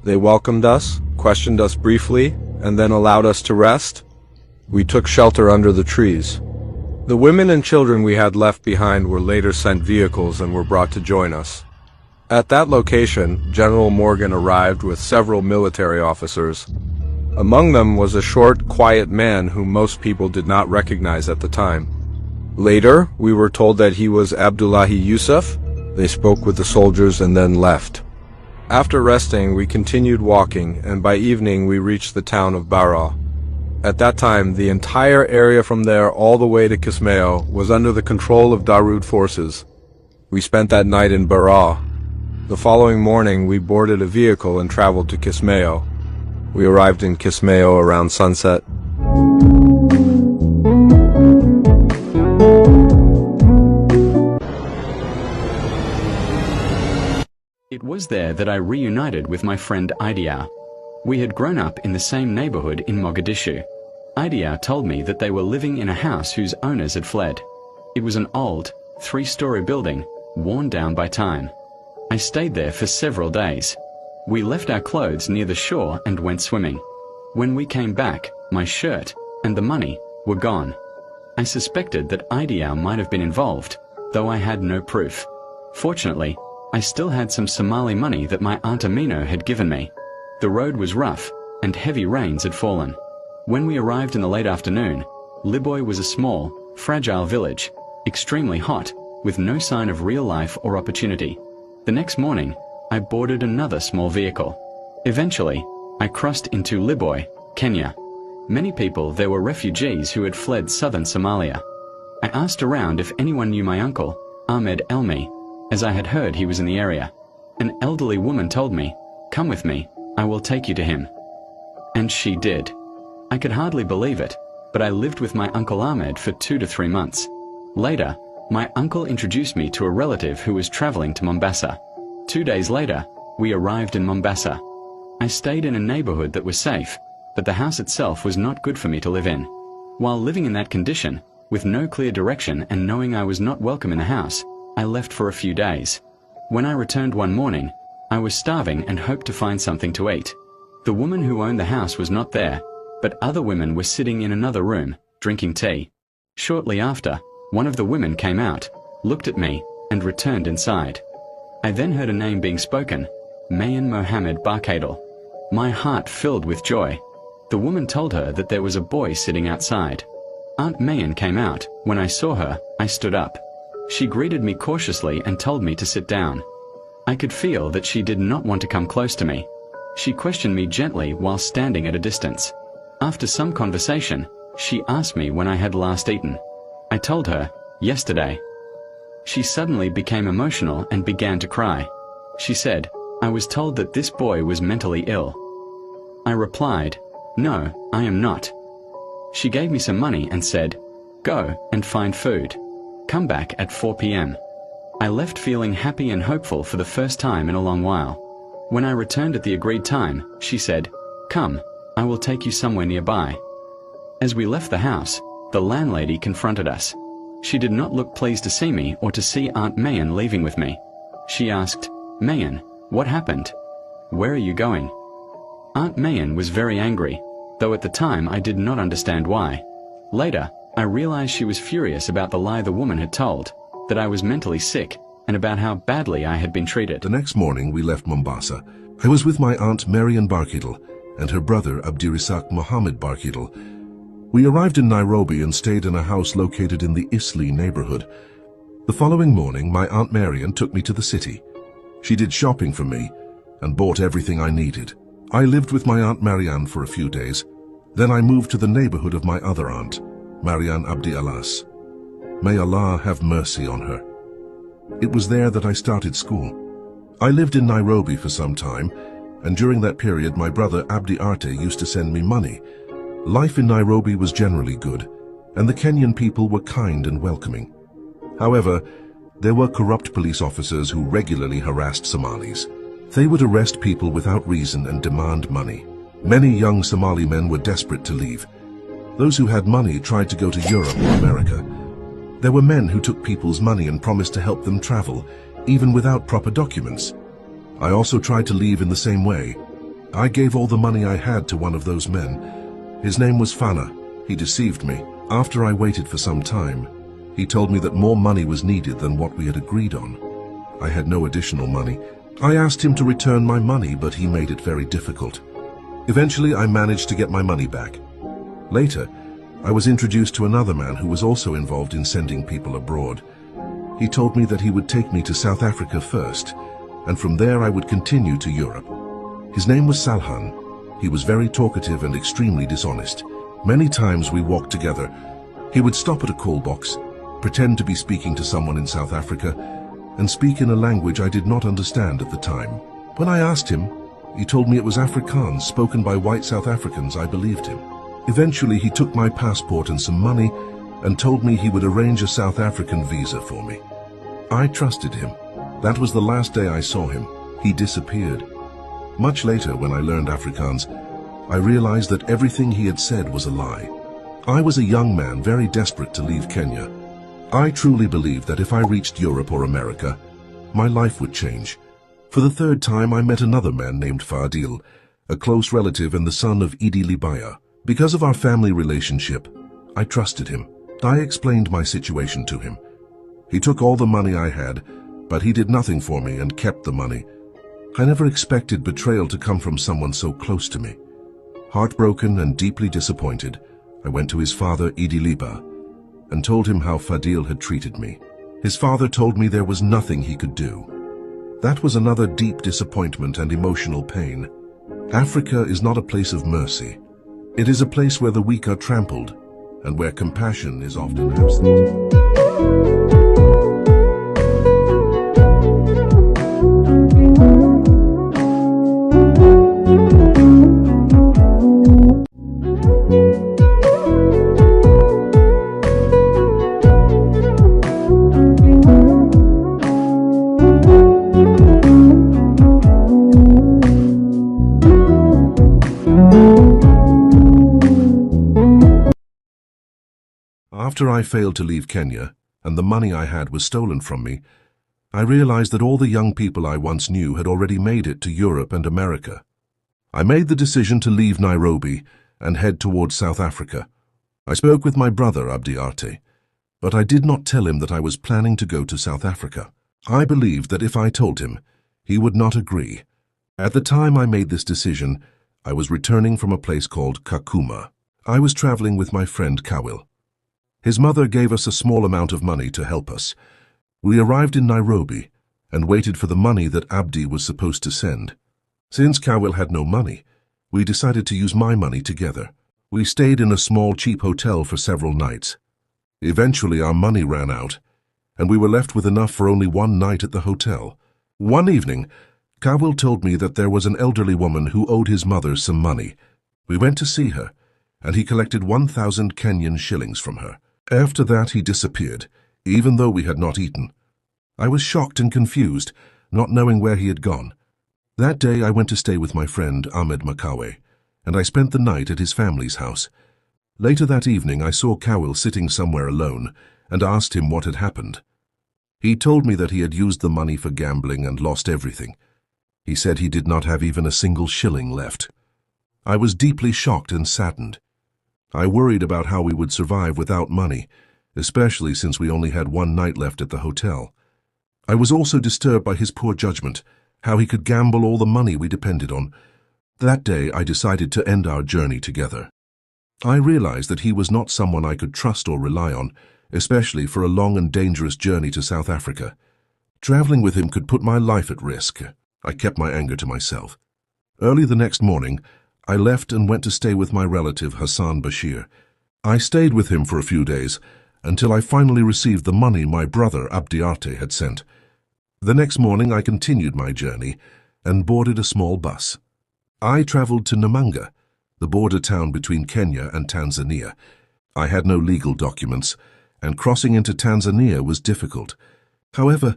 Speaker 9: They welcomed us, questioned us briefly, and then allowed us to rest. We took shelter under the trees. The women and children we had left behind were later sent vehicles and were brought to join us. At that location, General Morgan arrived with several military officers. Among them was a short, quiet man whom most people did not recognize at the time. Later, we were told that he was Abdullahi Yusuf. They spoke with the soldiers and then left. After resting, we continued walking, and by evening we reached the town of Bara. At that time, the entire area from there all the way to Kismayo was under the control of Darude forces. We spent that night in Bara. The following morning, we boarded a vehicle and traveled to Kismayo. We arrived in Kismayo around sunset.
Speaker 1: It was there that I reunited with my friend Idia. We had grown up in the same neighborhood in Mogadishu. Idia told me that they were living in a house whose owners had fled. It was an old, 3-story building, worn down by time. I stayed there for several days. We left our clothes near the shore and went swimming. When we came back, my shirt and the money were gone. I suspected that Idiao might have been involved, though I had no proof. Fortunately, I still had some Somali money that my Aunt Amino had given me. The road was rough, and heavy rains had fallen. When we arrived in the late afternoon, Liboy was a small, fragile village, extremely hot, with no sign of real life or opportunity. The next morning, I boarded another small vehicle. Eventually, I crossed into Liboy, Kenya. Many people there were refugees who had fled southern Somalia. I asked around if anyone knew my uncle, Ahmed Elmi, as I had heard he was in the area. An elderly woman told me, "Come with me, I will take you to him." And she did. I could hardly believe it, but I lived with my Uncle Ahmed for 2 to 3 months. Later, my uncle introduced me to a relative who was traveling to Mombasa. 2 days later, we arrived in Mombasa. I stayed in a neighborhood that was safe, but the house itself was not good for me to live in. While living in that condition, with no clear direction and knowing I was not welcome in the house, I left for a few days. When I returned one morning, I was starving and hoped to find something to eat. The woman who owned the house was not there, but other women were sitting in another room, drinking tea. Shortly after, one of the women came out, looked at me, and returned inside. I then heard a name being spoken, Mayan Mohammed Barkadal. My heart filled with joy. The woman told her that there was a boy sitting outside. Aunt Mayan came out. When I saw her, I stood up. She greeted me cautiously and told me to sit down. I could feel that she did not want to come close to me. She questioned me gently while standing at a distance. After some conversation, she asked me when I had last eaten. I told her, yesterday. She suddenly became emotional and began to cry. She said, "I was told that this boy was mentally ill." I replied, "No, I am not." She gave me some money and said, "Go and find food. Come back at 4 p.m. I left feeling happy and hopeful for the first time in a long while. When I returned at the agreed time, she said, "Come, I will take you somewhere nearby." As we left the house, the landlady confronted us. She did not look pleased to see me or to see Aunt Mayan leaving with me. She asked, "Mayan, what happened? Where are you going?" Aunt Mayan was very angry, though at the time I did not understand why. Later, I realized she was furious about the lie the woman had told, that I was mentally sick, and about how badly I had been treated.
Speaker 4: The next morning we left Mombasa. I was with my aunt Marian Barkidal and her brother Abdirisak Mohammed Barkidal. We arrived in Nairobi and stayed in a house located in the Isli neighborhood. The following morning, my aunt Marian took me to the city. She did shopping for me and bought everything I needed. I lived with my aunt Marian for a few days. Then I moved to the neighborhood of my other aunt, Marian Abdi Alas. May Allah have mercy on her. It was there that I started school. I lived in Nairobi for some time, and during that period my brother Abdi Arte used to send me money. Life in Nairobi was generally good, and the Kenyan people were kind and welcoming. However, there were corrupt police officers who regularly harassed Somalis. They would arrest people without reason and demand money. Many young Somali men were desperate to leave. Those who had money tried to go to Europe or America. There were men who took people's money and promised to help them travel, even without proper documents. I also tried to leave in the same way. I gave all the money I had to one of those men. His name was Fana. He deceived me. After I waited for some time, he told me that more money was needed than what we had agreed on. I had no additional money. I asked him to return my money, but he made it very difficult. Eventually, I managed to get my money back. Later, I was introduced to another man who was also involved in sending people abroad. He told me that he would take me to South Africa first, and from there I would continue to Europe. His name was Salhan. He was very talkative and extremely dishonest. Many times we walked together. He would stop at a call box, pretend to be speaking to someone in South Africa, and speak in a language I did not understand at the time. When I asked him, he told me it was Afrikaans spoken by white South Africans. I believed him. Eventually he took my passport and some money and told me he would arrange a South African visa for me. I trusted him. That was the last day I saw him. He disappeared. Much later, when I learned Afrikaans, I realized that everything he had said was a lie. I was a young man very desperate to leave Kenya. I truly believed that if I reached Europe or America, my life would change. For the third time, I met another man named Fadil, a close relative and the son of Idi Libaya. Because of our family relationship, I trusted him. I explained my situation to him. He took all the money I had, but he did nothing for me and kept the money. I never expected betrayal to come from someone so close to me. Heartbroken and deeply disappointed, I went to his father Idiliba and told him how Fadil had treated me. His father told me there was nothing he could do. That was another deep disappointment and emotional pain. Africa is not a place of mercy. It is a place where the weak are trampled and where compassion is often absent. After I failed to leave Kenya, and the money I had was stolen from me, I realized that all the young people I once knew had already made it to Europe and America. I made the decision to leave Nairobi and head towards South Africa. I spoke with my brother Abdi Arte, but I did not tell him that I was planning to go to South Africa. I believed that if I told him, he would not agree. At the time I made this decision, I was returning from a place called Kakuma. I was traveling with my friend Kawil. His mother gave us a small amount of money to help us. We arrived in Nairobi and waited for the money that Abdi was supposed to send. Since Kawil had no money, we decided to use my money together. We stayed in a small cheap hotel for several nights. Eventually our money ran out, and we were left with enough for only one night at the hotel. One evening, Kawil told me that there was an elderly woman who owed his mother some money. We went to see her, and he collected 1,000 Kenyan shillings from her. After that he disappeared, even though we had not eaten. I was shocked and confused, not knowing where he had gone. That day I went to stay with my friend Ahmed Makawe, and I spent the night at his family's house. Later that evening I saw Kawil sitting somewhere alone and asked him what had happened. He told me that he had used the money for gambling and lost everything. He said he did not have even a single shilling left. I was deeply shocked and saddened. I worried about how we would survive without money, especially since we only had one night left at the hotel. I was also disturbed by his poor judgment, how he could gamble all the money we depended on. That day I decided to end our journey together. I realized that he was not someone I could trust or rely on, especially for a long and dangerous journey to South Africa. Traveling with him could put my life at risk. I kept my anger to myself. Early the next morning, I left and went to stay with my relative Hassan Bashir. I stayed with him for a few days until I finally received the money my brother Abdi Arte had sent. The next morning I continued my journey and boarded a small bus. I traveled to Namanga, the border town between Kenya and Tanzania. I had no legal documents, and crossing into Tanzania was difficult. However,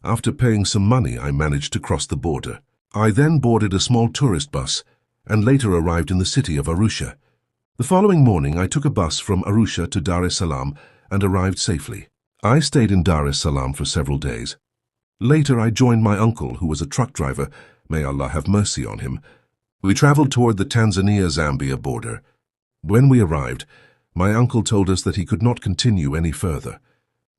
Speaker 4: after paying some money, I managed to cross the border. I then boarded a small tourist bus and later arrived in the city of Arusha. The following morning, I took a bus from Arusha to Dar es Salaam and arrived safely. I stayed in Dar es Salaam for several days. Later, I joined my uncle, who was a truck driver. May Allah have mercy on him. We traveled toward the Tanzania-Zambia border. When we arrived, my uncle told us that he could not continue any further.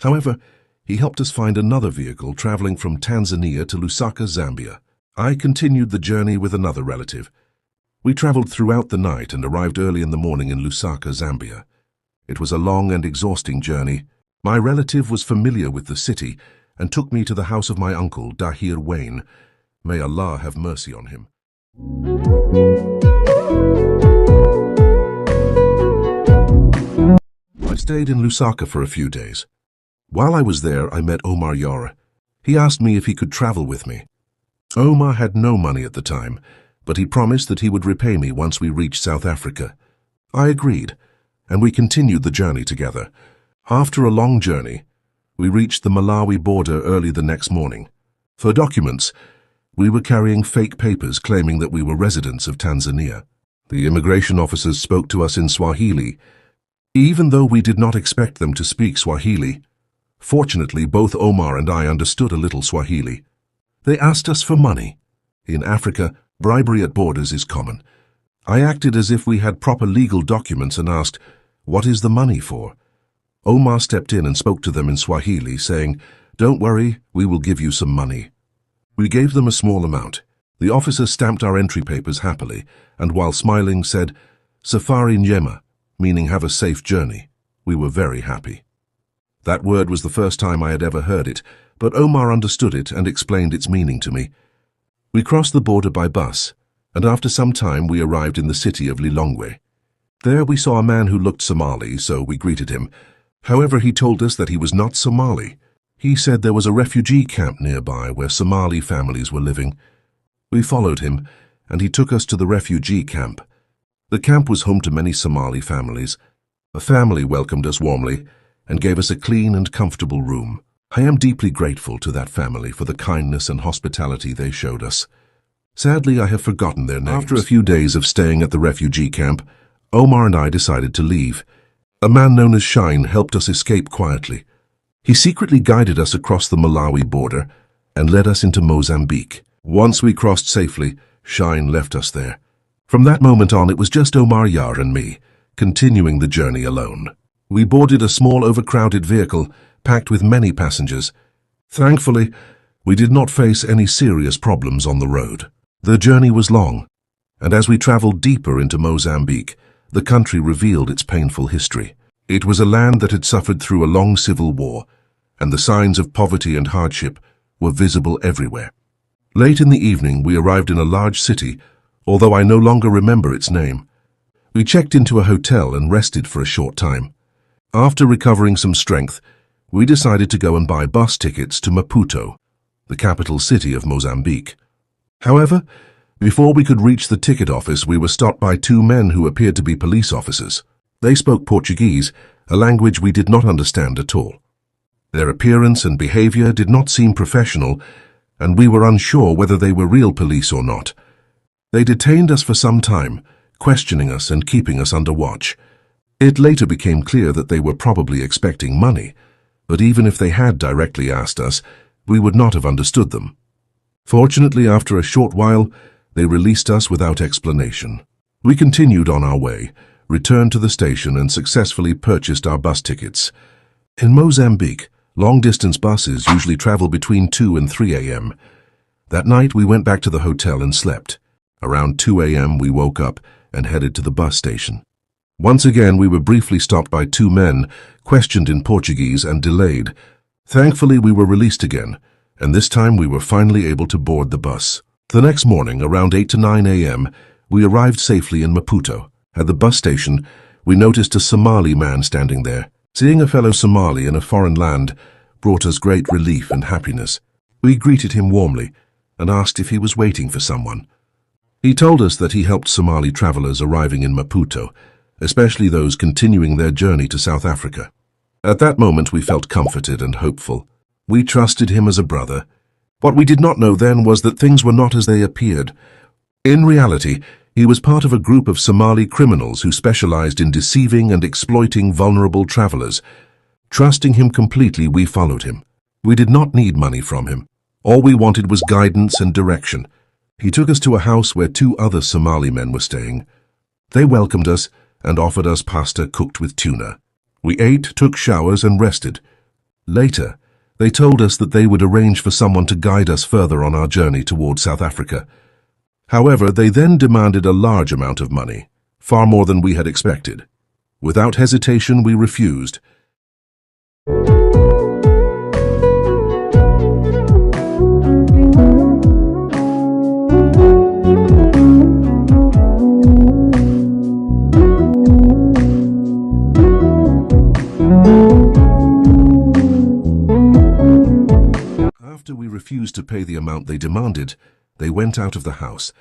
Speaker 4: However, he helped us find another vehicle traveling from Tanzania to Lusaka, Zambia. I continued the journey with another relative. We traveled throughout the night and arrived early in the morning in Lusaka, Zambia. It was a long and exhausting journey. My relative was familiar with the city and took me to the house of my uncle, Dahir Wayne. May Allah have mercy on him. I stayed in Lusaka for a few days. While I was there, I met Omar Yara. He asked me if he could travel with me. Omar had no money at the time, but he promised that he would repay me once we reached South Africa. I agreed, and we continued the journey together. After a long journey, we reached the Malawi border early the next morning. For documents, we were carrying fake papers claiming that we were residents of Tanzania. The immigration officers spoke to us in Swahili, even though we did not expect them to speak Swahili. Fortunately, both Omar and I understood a little Swahili. They asked us for money. In Africa, bribery at borders is common. I acted as if we had proper legal documents and asked, "What is the money for?" Omar stepped in and spoke to them in Swahili, saying, "Don't worry, we will give you some money." We gave them a small amount. The officer stamped our entry papers happily, and while smiling said, "Safari njema," meaning have a safe journey. We were very happy. That word was the first time I had ever heard it, but Omar understood it and explained its meaning to me. We crossed the border by bus, and after some time we arrived in the city of Lilongwe. There we saw a man who looked Somali, so we greeted him. However, he told us that he was not Somali. He said there was a refugee camp nearby where Somali families were living. We followed him, and he took us to the refugee camp. The camp was home to many Somali families. A family welcomed us warmly and gave us a clean and comfortable room. I am deeply grateful to that family for the kindness and hospitality they showed us. Sadly, I have forgotten their names. After a few days of staying at the refugee camp, Omar and I decided to leave. A man known as Shine helped us escape quietly. He secretly guided us across the Malawi border and led us into Mozambique. Once we crossed safely, Shine left us there. From that moment on, it was just Omar Yar and me, continuing the journey alone. We boarded a small overcrowded vehicle packed with many passengers. Thankfully, we did not face any serious problems on the road. The journey was long, and as we traveled deeper into Mozambique, the country revealed its painful history. It was a land that had suffered through a long civil war, and the signs of poverty and hardship were visible everywhere. Late in the evening, we arrived in a large city, although I no longer remember its name. We checked into a hotel and rested for a short time. After recovering some strength, we decided to go and buy bus tickets to Maputo, the capital city of Mozambique. However, before we could reach the ticket office, we were stopped by two men who appeared to be police officers. They spoke Portuguese, a language we did not understand at all. Their appearance and behavior did not seem professional, and we were unsure whether they were real police or not. They detained us for some time, questioning us and keeping us under watch. It later became clear that they were probably expecting money, but even if they had directly asked us, we would not have understood them. Fortunately, after a short while, they released us without explanation. We continued on our way, returned to the station and successfully purchased our bus tickets. In Mozambique, long-distance buses usually travel between 2 and 3 a.m. That night, we went back to the hotel and slept. Around 2 a.m., we woke up and headed to the bus station. Once again, we were briefly stopped by two men, questioned in Portuguese and delayed. Thankfully, we were released again, and this time we were finally able to board the bus. The next morning, around 8 to 9 a.m., we arrived safely in Maputo. At the bus station, we noticed a Somali man standing there. Seeing a fellow Somali in a foreign land brought us great relief and happiness. We greeted him warmly and asked if he was waiting for someone. He told us that he helped Somali travelers arriving in Maputo, especially those continuing their journey to South Africa. At that moment, we felt comforted and hopeful. We trusted him as a brother. What we did not know then was that things were not as they appeared. In reality, he was part of a group of Somali criminals who specialized in deceiving and exploiting vulnerable travelers. Trusting him completely, we followed him. We did not need money from him. All we wanted was guidance and direction. He took us to a house where two other Somali men were staying. They welcomed us and offered us pasta cooked with tuna. We ate, took showers, and rested. Later, they told us that they would arrange for someone to guide us further on our journey toward South Africa. However, they then demanded a large amount of money, far more than we had expected. Without hesitation, we refused. After we refused to pay the amount they demanded, they went out of the house.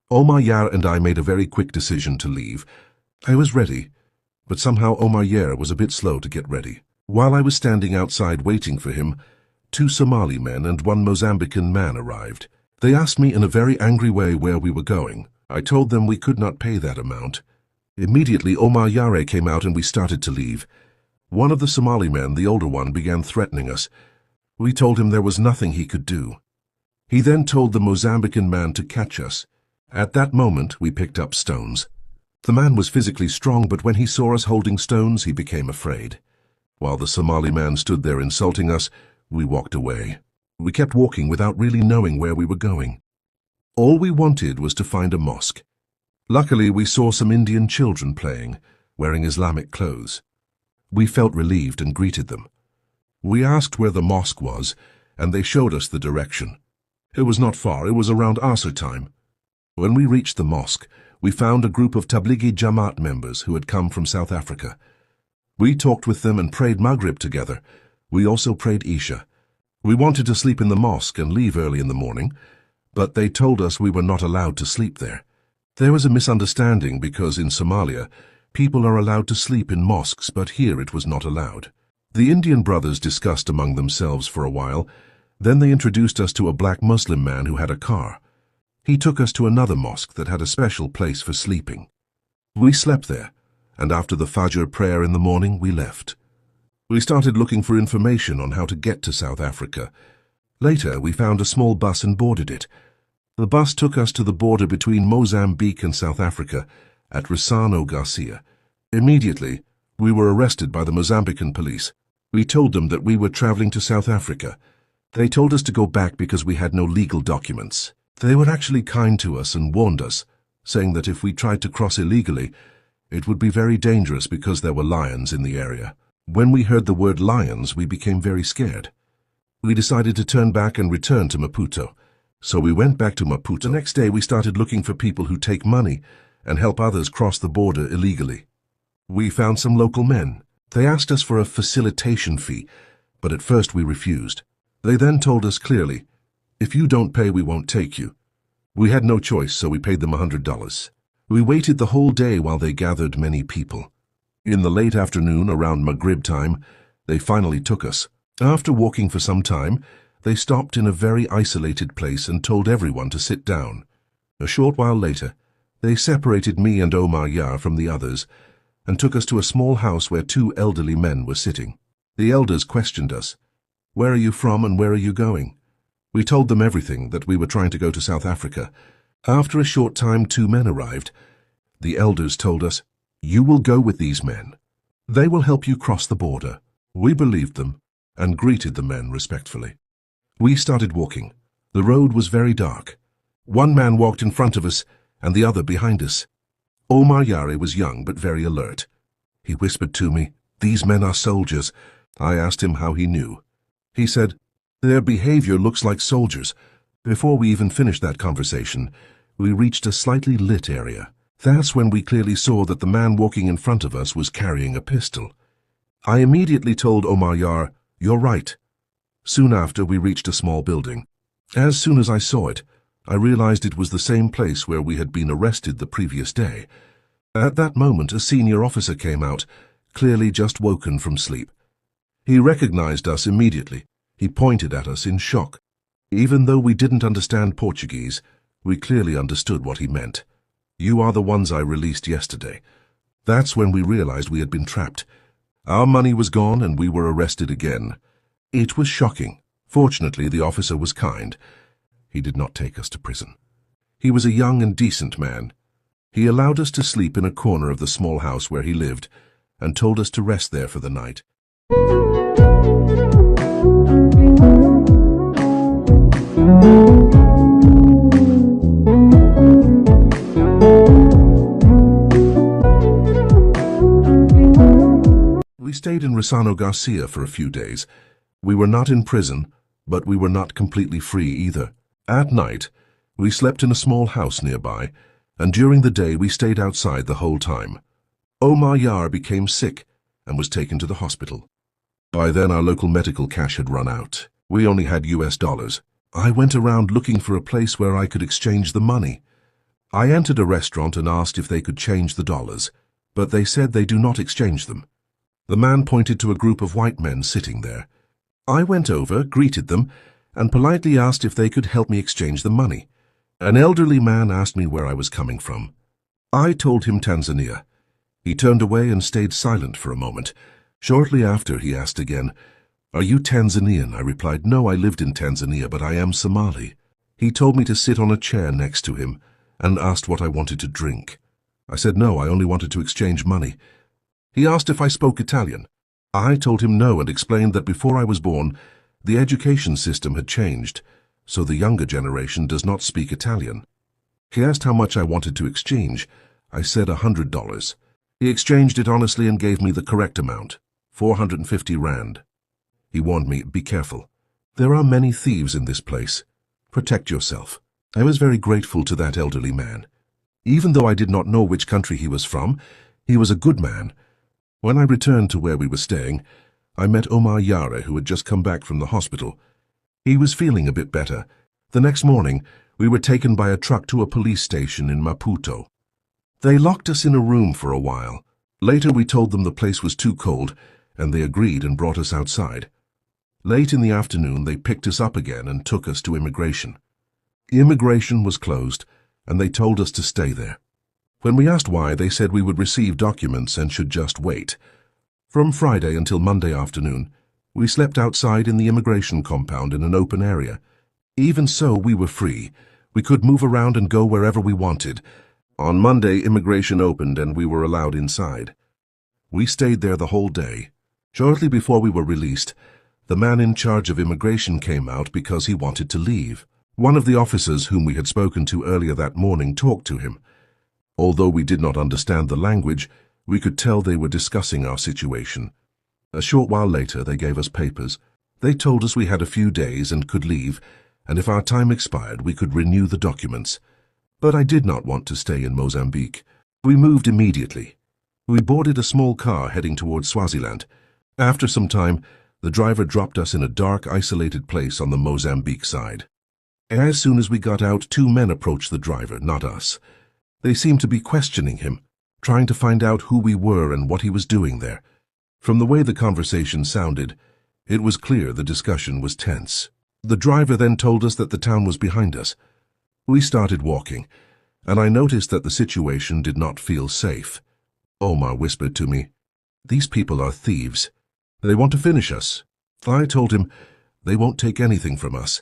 Speaker 4: Omar Yar and I made a very quick decision to leave. I was ready, but somehow Omar Yar was a bit slow to get ready. While I was standing outside waiting for him, two Somali men and one Mozambican man arrived. They asked me in a very angry way where we were going. I told them we could not pay that amount. Immediately, Omar Yare came out and we started to leave. One of the Somali men, the older one, began threatening us. We told him there was nothing he could do. He then told the Mozambican man to catch us. At that moment, we picked up stones. The man was physically strong, but when he saw us holding stones, he became afraid. While the Somali man stood there insulting us, we walked away. We kept walking without really knowing where we were going. All we wanted was to find a mosque. Luckily, we saw some Indian children playing, wearing Islamic clothes. We felt relieved and greeted them. We asked where the mosque was, and they showed us the direction. It was not far, it was around Asr time. When we reached the mosque, we found a group of Tablighi Jamaat members who had come from South Africa. We talked with them and prayed Maghrib together. We also prayed Isha. We wanted to sleep in the mosque and leave early in the morning, but they told us we were not allowed to sleep there. There was a misunderstanding because in Somalia, people are allowed to sleep in mosques, but here it was not allowed. The Indian brothers discussed among themselves for a while. Then they introduced us to a black Muslim man who had a car. He took us to another mosque that had a special place for sleeping. We slept there, and after the Fajr prayer in the morning, we left. We started looking for information on how to get to South Africa. Later, we found a small bus and boarded it. The bus took us to the border between Mozambique and South Africa at Rissano Garcia. Immediately, we were arrested by the Mozambican police. We told them that we were traveling to South Africa. They told us to go back because we had no legal documents. They were actually kind to us and warned us, saying that if we tried to cross illegally, it would be very dangerous because there were lions in the area. When we heard the word lions, we became very scared. We decided to turn back and return to Maputo. So we went back to Maputo. The next day, we started looking for people who take money and help others cross the border illegally. We found some local men. They asked us for a facilitation fee, but at first we refused. They then told us clearly, if you don't pay, we won't take you. We had no choice, so we paid them $100. We waited the whole day while they gathered many people. In the late afternoon, around Maghrib time, they finally took us. After walking for some time, they stopped in a very isolated place and told everyone to sit down. A short while later, they separated me and Omar Yar from the others and took us to a small house where two elderly men were sitting. The elders questioned us. Where are you from and where are you going? We told them everything, that we were trying to go to South Africa. After a short time, two men arrived. The elders told us, you will go with these men. They will help you cross the border. We believed them and greeted the men respectfully. We started walking. The road was very dark. One man walked in front of us and the other behind us. Omar Yare was young but very alert. He whispered to me, these men are soldiers. I asked him how he knew. He said, their behavior looks like soldiers. Before we even finished that conversation, we reached a slightly lit area. That's when we clearly saw that the man walking in front of us was carrying a pistol. I immediately told Omar Yar, you're right. Soon after, we reached a small building. As soon as I saw it, I realized it was the same place where we had been arrested the previous day. At that moment, a senior officer came out, clearly just woken from sleep. He recognized us immediately. He pointed at us in shock. Even though we didn't understand Portuguese, we clearly understood what he meant. You are the ones I released yesterday. That's when we realized we had been trapped. Our money was gone and we were arrested again. It was shocking. Fortunately, the officer was kind. He did not take us to prison. He was a young and decent man. He allowed us to sleep in a corner of the small house where he lived and told us to rest there for the night. We stayed in Rissano Garcia for a few days. We were not in prison, but we were not completely free either. At night, we slept in a small house nearby, and during the day we stayed outside the whole time. Omar Yar became sick and was taken to the hospital. By then our local medical cash had run out. We only had US dollars. I went around looking for a place where I could exchange the money. I entered a restaurant and asked if they could change the dollars, but they said they do not exchange them. The man pointed to a group of white men sitting there. I went over, greeted them, and politely asked if they could help me exchange the money. An elderly man asked me where I was coming from. I told him Tanzania. He turned away and stayed silent for a moment. Shortly after, he asked again, "Are you Tanzanian?" I replied, "No, I lived in Tanzania, but I am Somali." He told me to sit on a chair next to him and asked what I wanted to drink. I said no, I only wanted to exchange money. He asked if I spoke Italian. I told him no and explained that before I was born, the education system had changed, so the younger generation does not speak Italian. He asked how much I wanted to exchange. I said $100. He exchanged it honestly and gave me the correct amount, 450 rand. He warned me, be careful. There are many thieves in this place. Protect yourself. I was very grateful to that elderly man. Even though I did not know which country he was from, he was a good man. When I returned to where we were staying, I met Omar Yara, who had just come back from the hospital. He was feeling a bit better. The next morning, we were taken by a truck to a police station in Maputo. They locked us in a room for a while. Later we told them the place was too cold, and they agreed and brought us outside. Late in the afternoon, they picked us up again and took us to immigration. Immigration was closed, and they told us to stay there. When we asked why, they said we would receive documents and should just wait. From Friday until Monday afternoon, we slept outside in the immigration compound in an open area. Even so, we were free. We could move around and go wherever we wanted. On Monday, immigration opened and we were allowed inside. We stayed there the whole day. Shortly before we were released, the man in charge of immigration came out because he wanted to leave. One of the officers whom we had spoken to earlier that morning talked to him. Although we did not understand the language, we could tell they were discussing our situation. A short while later, they gave us papers. They told us we had a few days and could leave, and if our time expired, we could renew the documents. But I did not want to stay in Mozambique. We moved immediately. We boarded a small car heading towards Swaziland. After some time, the driver dropped us in a dark, isolated place on the Mozambique side. As soon as we got out, two men approached the driver, not us. They seemed to be questioning him, trying to find out who we were and what he was doing there. From the way the conversation sounded, it was clear the discussion was tense. The driver then told us that the town was behind us. We started walking, and I noticed that the situation did not feel safe. Omar whispered to me, "These people are thieves. They want to finish us." I told him, "They won't take anything from us."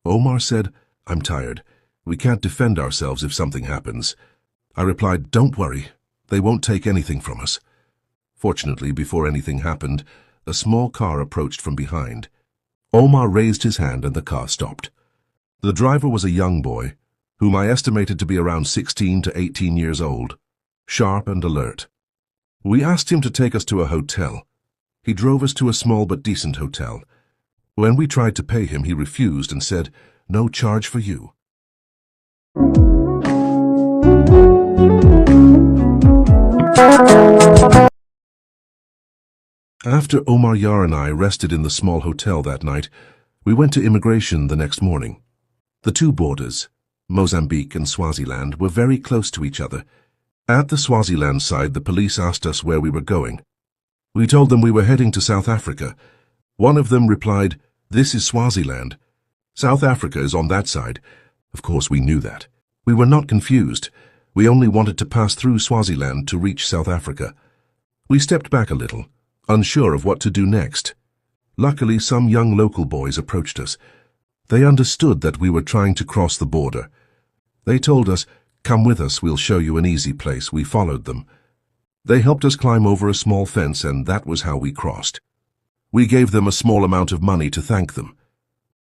Speaker 4: Omar said, "I'm tired. We can't defend ourselves if something happens." I replied, "Don't worry. They won't take anything from us." Fortunately, before anything happened, a small car approached from behind. Omar raised his hand and the car stopped. The driver was a young boy, whom I estimated to be around 16 to 18 years old, sharp and alert. We asked him to take us to a hotel. He drove us to a small but decent hotel. When we tried to pay him, he refused and said, "No charge for you." After Omar Yar and I rested in the small hotel that night, we went to immigration the next morning. The two borders, Mozambique and Swaziland, were very close to each other. At the Swaziland side, the police asked us where we were going. We told them we were heading to South Africa. One of them replied, "This is Swaziland. South Africa is on that side." Of course, we knew that. We were not confused. We only wanted to pass through Swaziland to reach South Africa. We stepped back a little, unsure of what to do next. Luckily, some young local boys approached us. They understood that we were trying to cross the border. They told us, "Come with us, we'll show you an easy place." We followed them. They helped us climb over a small fence, and that was how we crossed. We gave them a small amount of money to thank them.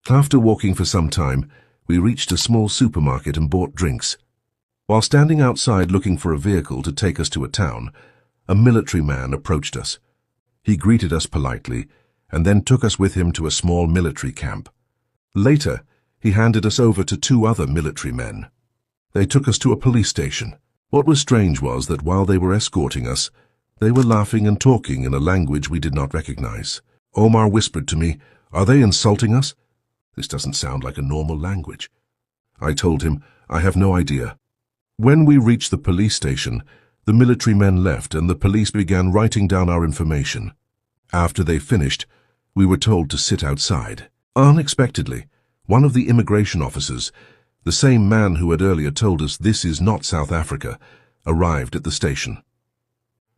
Speaker 4: After walking for some time, we reached a small supermarket and bought drinks. While standing outside looking for a vehicle to take us to a town, a military man approached us. He greeted us politely and then took us with him to a small military camp. Later, he handed us over to two other military men. They took us to a police station. What was strange was that while they were escorting us, they were laughing and talking in a language we did not recognize. Omar whispered to me, "Are they insulting us? This doesn't sound like a normal language." I told him, "I have no idea." When we reached the police station, the military men left and the police began writing down our information. After they finished, we were told to sit outside. Unexpectedly, one of the immigration officers, the same man who had earlier told us this is not South Africa, arrived at the station.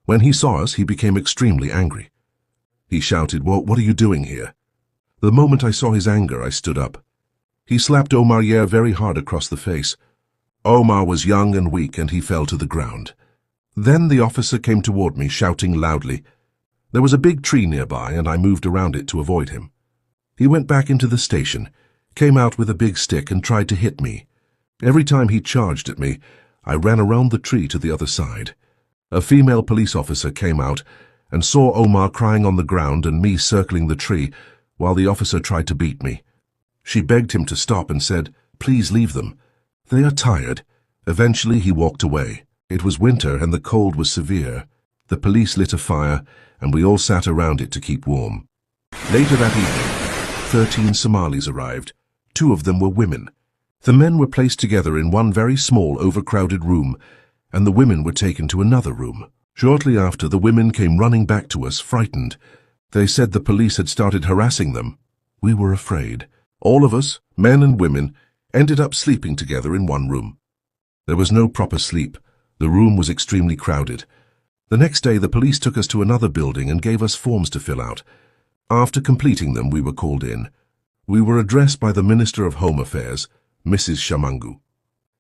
Speaker 4: When he saw us, he became extremely angry. He shouted, "Well, what are you doing here?" The moment I saw his anger, I stood up. He slapped Omar Yer very hard across the face. Omar was young and weak, and he fell to the ground. Then the officer came toward me, shouting loudly. There was a big tree nearby, and I moved around it to avoid him. He went back into the station, came out with a big stick and tried to hit me. Every time he charged at me, I ran around the tree to the other side. A female police officer came out and saw Omar crying on the ground and me circling the tree while the officer tried to beat me. She begged him to stop and said, "Please leave them. They are tired." Eventually he walked away. It was winter and the cold was severe. The police lit a fire and we all sat around it to keep warm. Later that evening, 13 Somalis arrived. 2 of them were women. The men were placed together in one very small, overcrowded room, and the women were taken to another room. Shortly after, the women came running back to us, frightened. They said the police had started harassing them. We were afraid. All of us, men and women, ended up sleeping together in one room. There was no proper sleep. The room was extremely crowded. The next day, the police took us to another building and gave us forms to fill out. After completing them, we were called in. We were addressed by the Minister of Home Affairs, Mrs. Shamangu.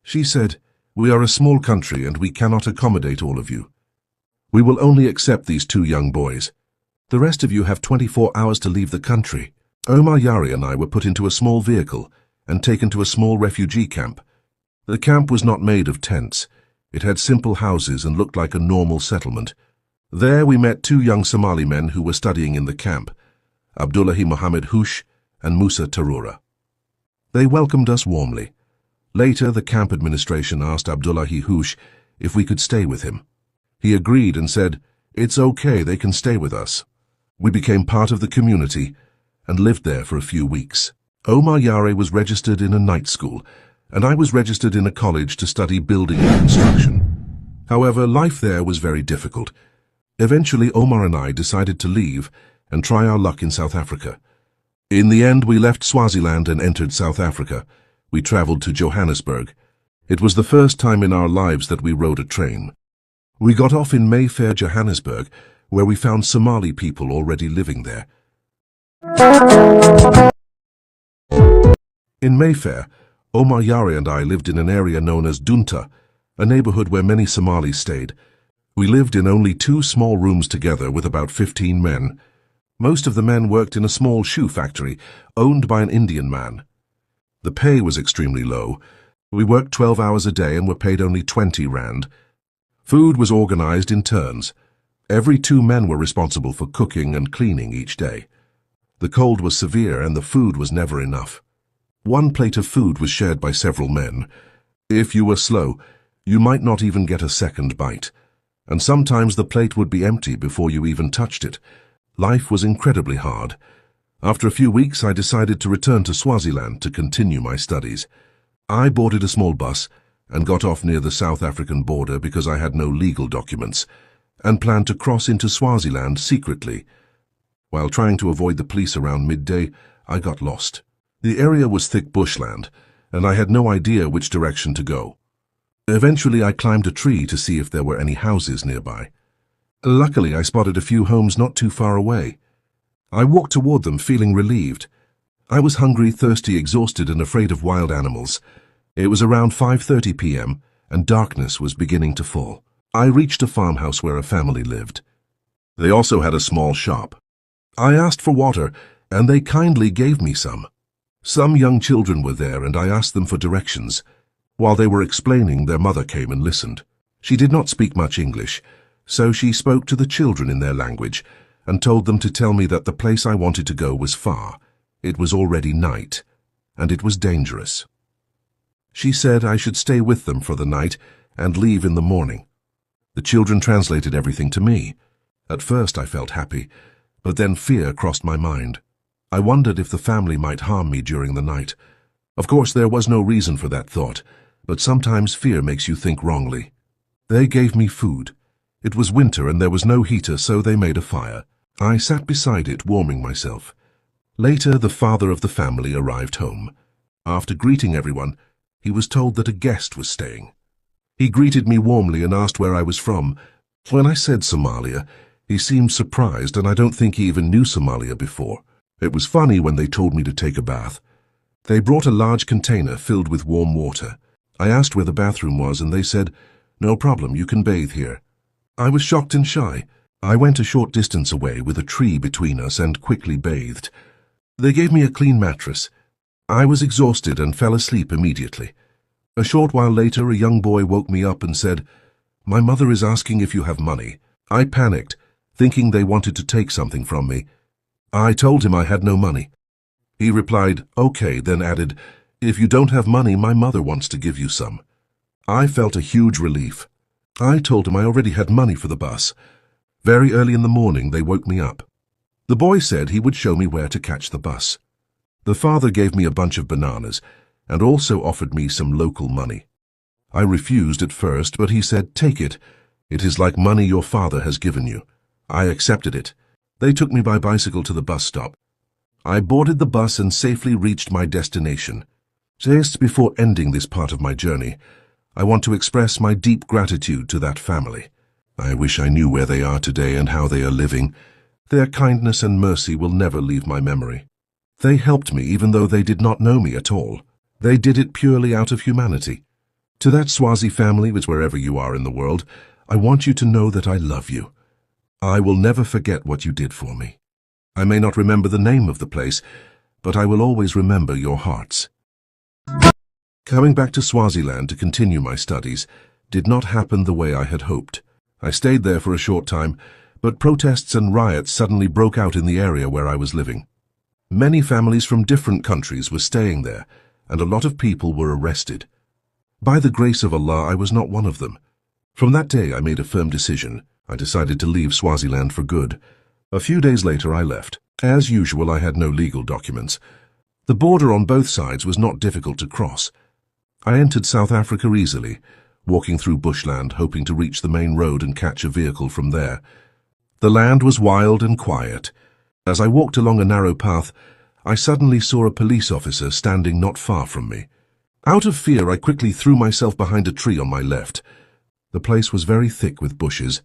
Speaker 4: She said, "We are a small country and we cannot accommodate all of you. We will only accept these 2 young boys. The rest of you have 24 hours to leave the country." Omar Yari and I were put into a small vehicle and taken to a small refugee camp. The camp was not made of tents. It had simple houses and looked like a normal settlement. There we met 2 young Somali men who were studying in the camp, Abdullahi Mohammed Hush and Musa Tarura. They welcomed us warmly. Later, the camp administration asked Abdullahi Hush if we could stay with him. He agreed and said, "It's okay, they can stay with us." We became part of the community and lived there for a few weeks. Omar Yare was registered in a night school, and I was registered in a college to study building and construction. However, life there was very difficult. Eventually, Omar and I decided to leave and try our luck in South Africa. In the end, we left Swaziland and entered South Africa. We traveled to Johannesburg. It was the first time in our lives that we rode a train. We got off in Mayfair, Johannesburg, where we found Somali people already living there. In Mayfair, Omar Yari and I lived in an area known as Dunta, a neighborhood where many Somalis stayed. We lived in only 2 small rooms together with about 15 men. Most of the men worked in a small shoe factory owned by an Indian man. The pay was extremely low. We worked 12 hours a day and were paid only 20 rand. Food was organized in turns. Every 2 men were responsible for cooking and cleaning each day. The cold was severe and the food was never enough. 1 plate of food was shared by several men. If you were slow, you might not even get a second bite. And sometimes the plate would be empty before you even touched it. Life was incredibly hard. After a few weeks, I decided to return to Swaziland to continue my studies. I boarded a small bus and got off near the South African border because I had no legal documents, and planned to cross into Swaziland secretly. While trying to avoid the police around midday, I got lost. The area was thick bushland, and I had no idea which direction to go. Eventually, I climbed a tree to see if there were any houses nearby. Luckily, I spotted a few homes not too far away. I walked toward them, feeling relieved. I was hungry, thirsty, exhausted, and afraid of wild animals. It was around 5:30 p.m., and darkness was beginning to fall. I reached a farmhouse where a family lived. They also had a small shop. I asked for water, and they kindly gave me some. Some young children were there, and I asked them for directions. While they were explaining, their mother came and listened. She did not speak much English, so she spoke to the children in their language and told them to tell me that the place I wanted to go was far. It was already night, and it was dangerous. She said I should stay with them for the night and leave in the morning. The children translated everything to me. At first I felt happy, but then fear crossed my mind. I wondered if the family might harm me during the night. Of course, there was no reason for that thought, but sometimes fear makes you think wrongly. They gave me food. It was winter and there was no heater, so they made a fire. I sat beside it, warming myself. Later, the father of the family arrived home. After greeting everyone, he was told that a guest was staying. He greeted me warmly and asked where I was from. When I said Somalia, he seemed surprised, and I don't think he even knew Somalia before. It was funny when they told me to take a bath. They brought a large container filled with warm water. I asked where the bathroom was, and they said, "No problem, you can bathe here." I was shocked and shy. I went a short distance away with a tree between us and quickly bathed. They gave me a clean mattress. I was exhausted and fell asleep immediately. A short while later, a young boy woke me up and said, "My mother is asking if you have money." I panicked, thinking they wanted to take something from me. I told him I had no money. He replied, "Okay," then added, "If you don't have money, my mother wants to give you some." I felt a huge relief. I told him I already had money for the bus. Very early in the morning, they woke me up. The boy said he would show me where to catch the bus. The father gave me a bunch of bananas and also offered me some local money. I refused at first, but he said, "Take it. It is like money your father has given you." I accepted it. They took me by bicycle to the bus stop. I boarded the bus and safely reached my destination. Just before ending this part of my journey, I want to express my deep gratitude to that family. I wish I knew where they are today and how they are living. Their kindness and mercy will never leave my memory. They helped me even though they did not know me at all. They did it purely out of humanity. To that Swazi family, which wherever you are in the world, I want you to know that I love you. I will never forget what you did for me. I may not remember the name of the place, but I will always remember your hearts. Coming back to Swaziland to continue my studies did not happen the way I had hoped. I stayed there for a short time, but protests and riots suddenly broke out in the area where I was living. Many families from different countries were staying there, and a lot of people were arrested. By the grace of Allah, I was not one of them. From that day, I made a firm decision. I decided to leave Swaziland for good. A few days later, I left. As usual, I had no legal documents. The border on both sides was not difficult to cross. I entered South Africa easily, walking through bushland, hoping to reach the main road and catch a vehicle from there. The land was wild and quiet. As I walked along a narrow path, I suddenly saw a police officer standing not far from me. Out of fear, I quickly threw myself behind a tree on my left. The place was very thick with bushes.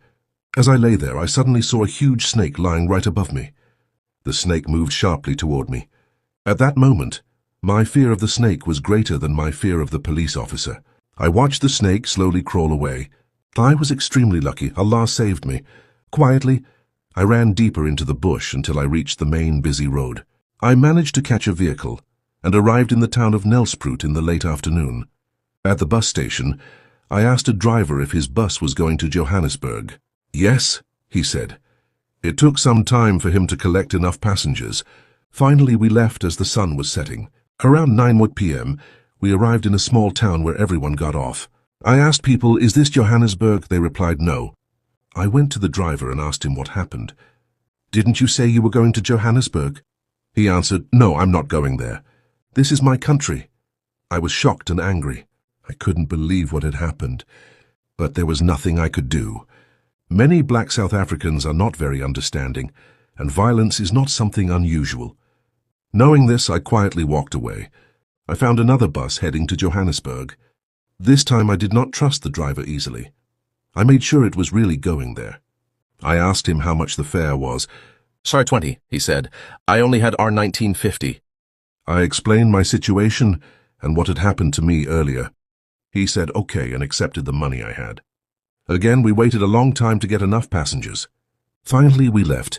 Speaker 4: As I lay there, I suddenly saw a huge snake lying right above me. The snake moved sharply toward me. At that moment, my fear of the snake was greater than my fear of the police officer. I watched the snake slowly crawl away. I was extremely lucky. Allah saved me. Quietly, I ran deeper into the bush until I reached the main busy road. I managed to catch a vehicle and arrived in the town of Nelspruit in the late afternoon. At the bus station, I asked a driver if his bus was going to Johannesburg. "Yes," he said. It took some time for him to collect enough passengers. Finally, we left as the sun was setting. Around 9 p.m., we arrived in a small town where everyone got off. I asked people, "Is this Johannesburg?" They replied, "No." I went to the driver and asked him what happened. "Didn't you say you were going to Johannesburg?" He answered, "No, I'm not going there. This is my country." I was shocked and angry. I couldn't believe what had happened, but there was nothing I could do. Many black South Africans are not very understanding, and violence is not something unusual. Knowing this, I quietly walked away. I found another bus heading to Johannesburg. This time I did not trust the driver easily. I made sure it was really going there. I asked him how much the fare was.
Speaker 10: "Sorry, 20, he said. "I only had our 1950.
Speaker 4: I explained my situation and what had happened to me earlier. He said okay and accepted the money I had. Again, we waited a long time to get enough passengers. Finally, we left,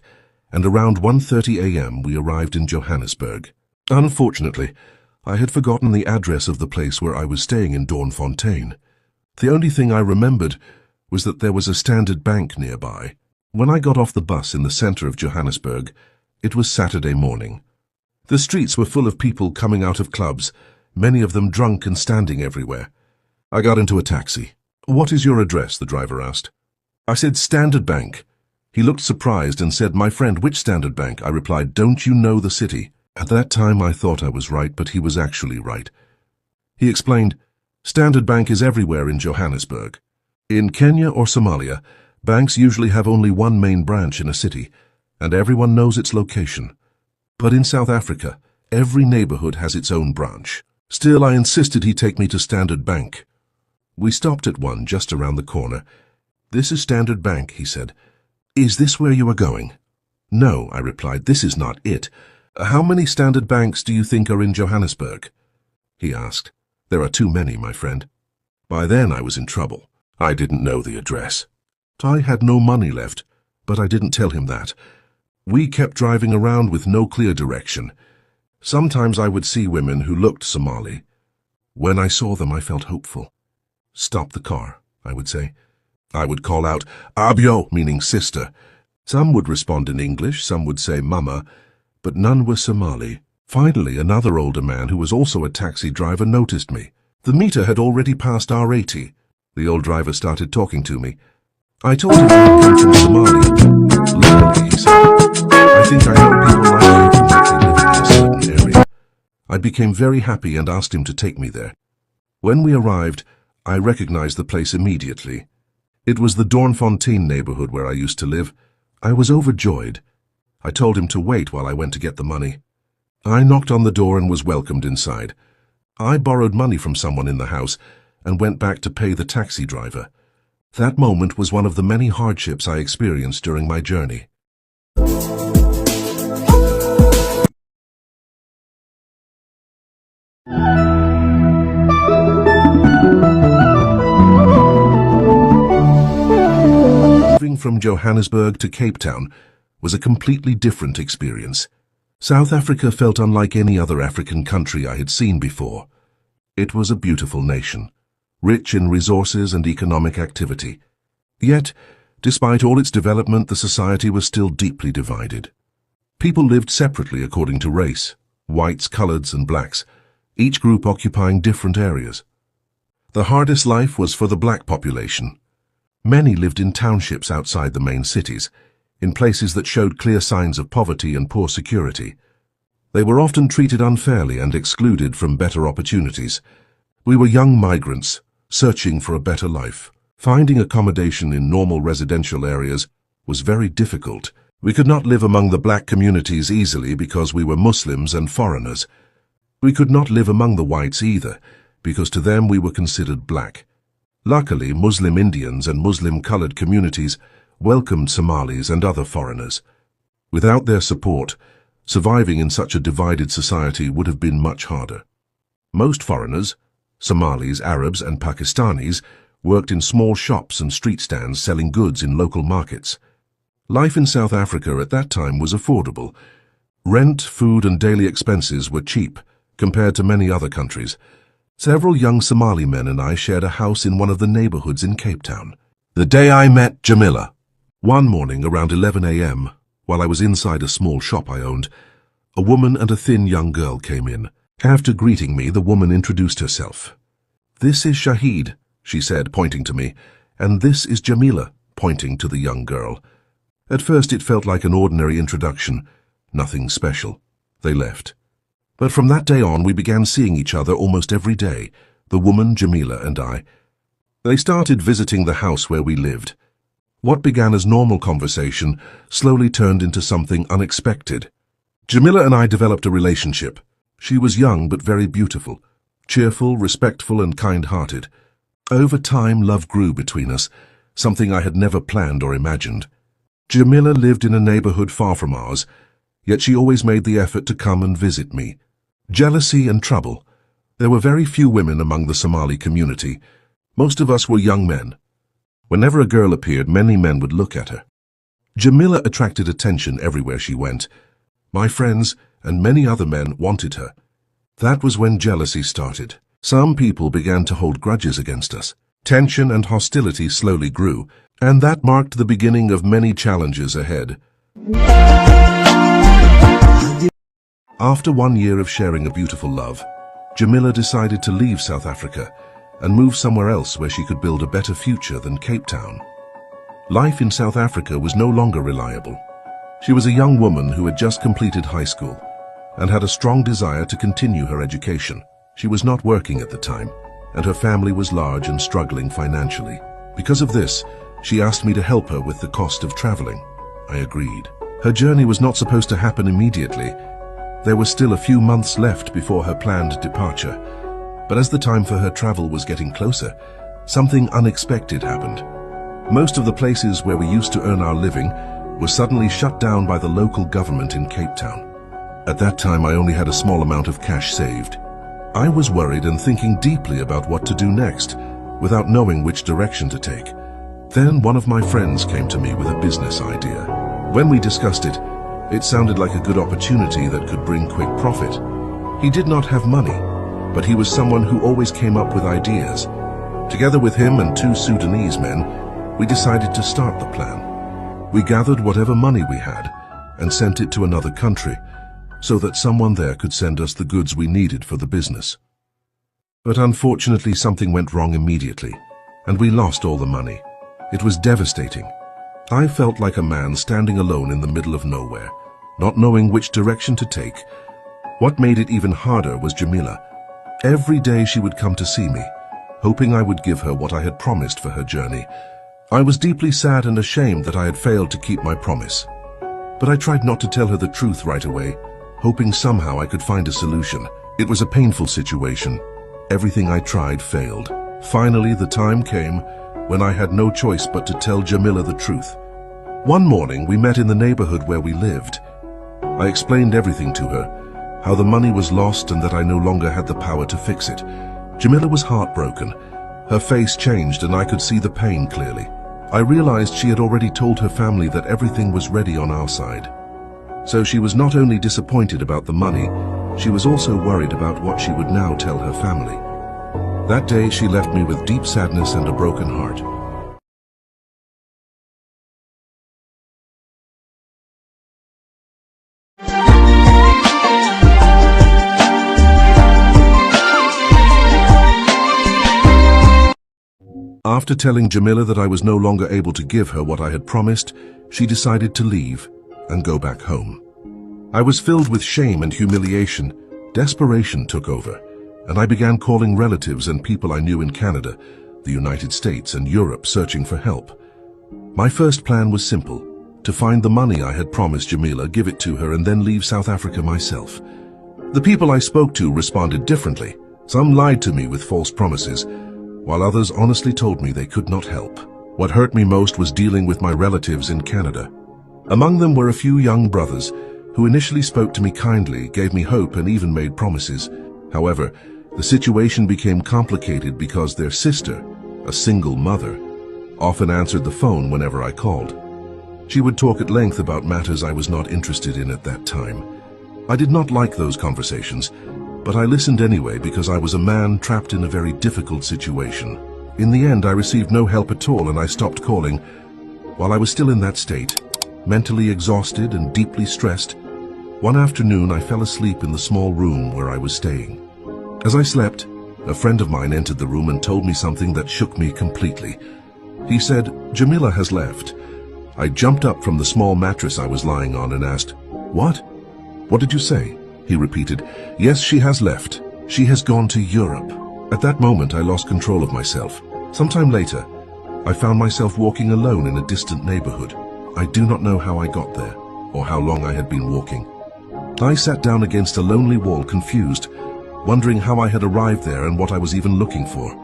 Speaker 4: and around 1:30 a.m. we arrived in Johannesburg. Unfortunately, I had forgotten the address of the place where I was staying in Doornfontein. The only thing I remembered was that there was a Standard Bank nearby. When I got off the bus in the center of Johannesburg, it was Saturday morning. The streets were full of people coming out of clubs, many of them drunk and standing everywhere. I got into a taxi. "What is your address?" the driver asked. I said, "Standard Bank." He looked surprised and said, "My friend, which Standard Bank?" I replied, "Don't you know the city?" At that time I thought I was right, but he was actually right. He explained, "Standard Bank is everywhere in Johannesburg. In Kenya or Somalia, banks usually have only one main branch in a city, and everyone knows its location. But in South Africa, every neighborhood has its own branch." Still, I insisted he take me to Standard Bank. We stopped at one just around the corner. "This is Standard Bank," he said. "Is this where you are going?" "No," I replied, "this is not it. How many Standard Banks do you think are in Johannesburg?" He asked. "There are too many, my friend." By then I was in trouble. I didn't know the address. I had no money left, but I didn't tell him that. We kept driving around with no clear direction. Sometimes I would see women who looked Somali. When I saw them, I felt hopeful. "Stop the car," I would say. I would call out, "Abyo," meaning sister. Some would respond in English, some would say mama, but none were Somali. Finally, another older man who was also a taxi driver noticed me. The meter had already passed R80. The old driver started talking to me. I told him I came from Somalia. "Luckily," he said, "I think I know people like you who might be living in a certain area." I became very happy and asked him to take me there. When we arrived, I recognized the place immediately. It was the Doornfontein neighborhood where I used to live. I was overjoyed. I told him to wait while I went to get the money. I knocked on the door and was welcomed inside. I borrowed money from someone in the house and went back to pay the taxi driver. That moment was one of the many hardships I experienced during my journey. Moving from Johannesburg to Cape Town was a completely different experience. South Africa felt unlike any other African country I had seen before. It was a beautiful nation, rich in resources and economic activity. Yet, despite all its development, the society was still deeply divided. People lived separately according to race, whites, coloreds, and blacks, each group occupying different areas. The hardest life was for the black population. Many lived in townships outside the main cities, in places that showed clear signs of poverty and poor security. They were often treated unfairly and excluded from better opportunities. We were young migrants, searching for a better life. Finding accommodation in normal residential areas was very difficult. We could not live among the black communities easily because we were Muslims and foreigners. We could not live among the whites either, because to them we were considered black. Luckily, Muslim Indians and Muslim-colored communities welcomed Somalis and other foreigners. Without their support, surviving in such a divided society would have been much harder. Most foreigners, Somalis, Arabs, and Pakistanis, worked in small shops and street stands selling goods in local markets. Life in South Africa at that time was affordable. Rent, food, and daily expenses were cheap compared to many other countries. Several young Somali men and I shared a house in one of the neighborhoods in Cape Town. The day I met Jamila. One morning around 11 a.m., while I was inside a small shop I owned, a woman and a thin young girl came in. After greeting me, the woman introduced herself. "This is Shahid," she said, pointing to me, "and this is Jamila," pointing to the young girl. At first it felt like an ordinary introduction, nothing special. They left. But from that day on, we began seeing each other almost every day, the woman, Jamila, and I. They started visiting the house where we lived. What began as normal conversation slowly turned into something unexpected. Jamila and I developed a relationship. She was young but very beautiful, cheerful, respectful, and kind-hearted. Over time, love grew between us, something I had never planned or imagined. Jamila lived in a neighborhood far from ours, yet she always made the effort to come and visit me. Jealousy and trouble. There were very few women among the Somali community. Most of us were young men. Whenever a girl appeared, many men would look at her. Jamila attracted attention everywhere she went. My friends and many other men wanted her. That was when jealousy started. Some people began to hold grudges against us. Tension and hostility slowly grew, and that marked the beginning of many challenges ahead. After 1 year of sharing a beautiful love, Jamila decided to leave South Africa and move somewhere else where she could build a better future than Cape Town. Life in South Africa was no longer reliable. She was a young woman who had just completed high school and had a strong desire to continue her education. She was not working at the time, and her family was large and struggling financially. Because of this, she asked me to help her with the cost of traveling. I agreed. Her journey was not supposed to happen immediately. There were still a few months left before her planned departure. But as the time for her travel was getting closer, something unexpected happened. Most of the places where we used to earn our living were suddenly shut down by the local government in Cape Town. At that time, I only had a small amount of cash saved. I was worried and thinking deeply about what to do next, without knowing which direction to take. Then one of my friends came to me with a business idea. When we discussed it, it sounded like a good opportunity that could bring quick profit. He did not have money, but he was someone who always came up with ideas. Together with him and 2 Sudanese men, we decided to start the plan. We gathered whatever money we had and sent it to another country so that someone there could send us the goods we needed for the business. But unfortunately, something went wrong immediately, and we lost all the money. It was devastating. I felt like a man standing alone in the middle of nowhere, not knowing which direction to take. What made it even harder was Jamila. Every day she would come to see me, hoping I would give her what I had promised for her journey. I was deeply sad and ashamed that I had failed to keep my promise. But I tried not to tell her the truth right away, hoping somehow I could find a solution. It was a painful situation. Everything I tried failed. Finally, the time came when I had no choice but to tell Jamila the truth. One morning, we met in the neighborhood where we lived. I explained everything to her, how the money was lost and that I no longer had the power to fix it. Jamila was heartbroken. Her face changed and I could see the pain clearly. I realized she had already told her family that everything was ready on our side. So she was not only disappointed about the money, she was also worried about what she would now tell her family. That day she left me with deep sadness and a broken heart. After telling Jamila that I was no longer able to give her what I had promised, she decided to leave and go back home. I was filled with shame and humiliation. Desperation took over, and I began calling relatives and people I knew in Canada, the United States, and Europe searching for help. My first plan was simple: to find the money I had promised Jamila, give it to her, and then leave South Africa myself. The people I spoke to responded differently. Some lied to me with false promises, while others honestly told me they could not help. What hurt me most was dealing with my relatives in Canada. Among them were a few young brothers who initially spoke to me kindly, gave me hope, and even made promises. However, the situation became complicated because their sister, a single mother, often answered the phone whenever I called. She would talk at length about matters I was not interested in at that time. I did not like those conversations, but I listened anyway because I was a man trapped in a very difficult situation. In the end, I received no help at all and I stopped calling. While I was still in that state, mentally exhausted and deeply stressed, one afternoon I fell asleep in the small room where I was staying. As I slept, a friend of mine entered the room and told me something that shook me completely. He said, "Jamila has left." I jumped up from the small mattress I was lying on and asked, "What? What did you say?" He repeated, "Yes, she has left. She has gone to Europe." At that moment, I lost control of myself. Sometime later, I found myself walking alone in a distant neighborhood. I do not know how I got there, or how long I had been walking. I sat down against a lonely wall, confused, wondering how I had arrived there and what I was even looking for.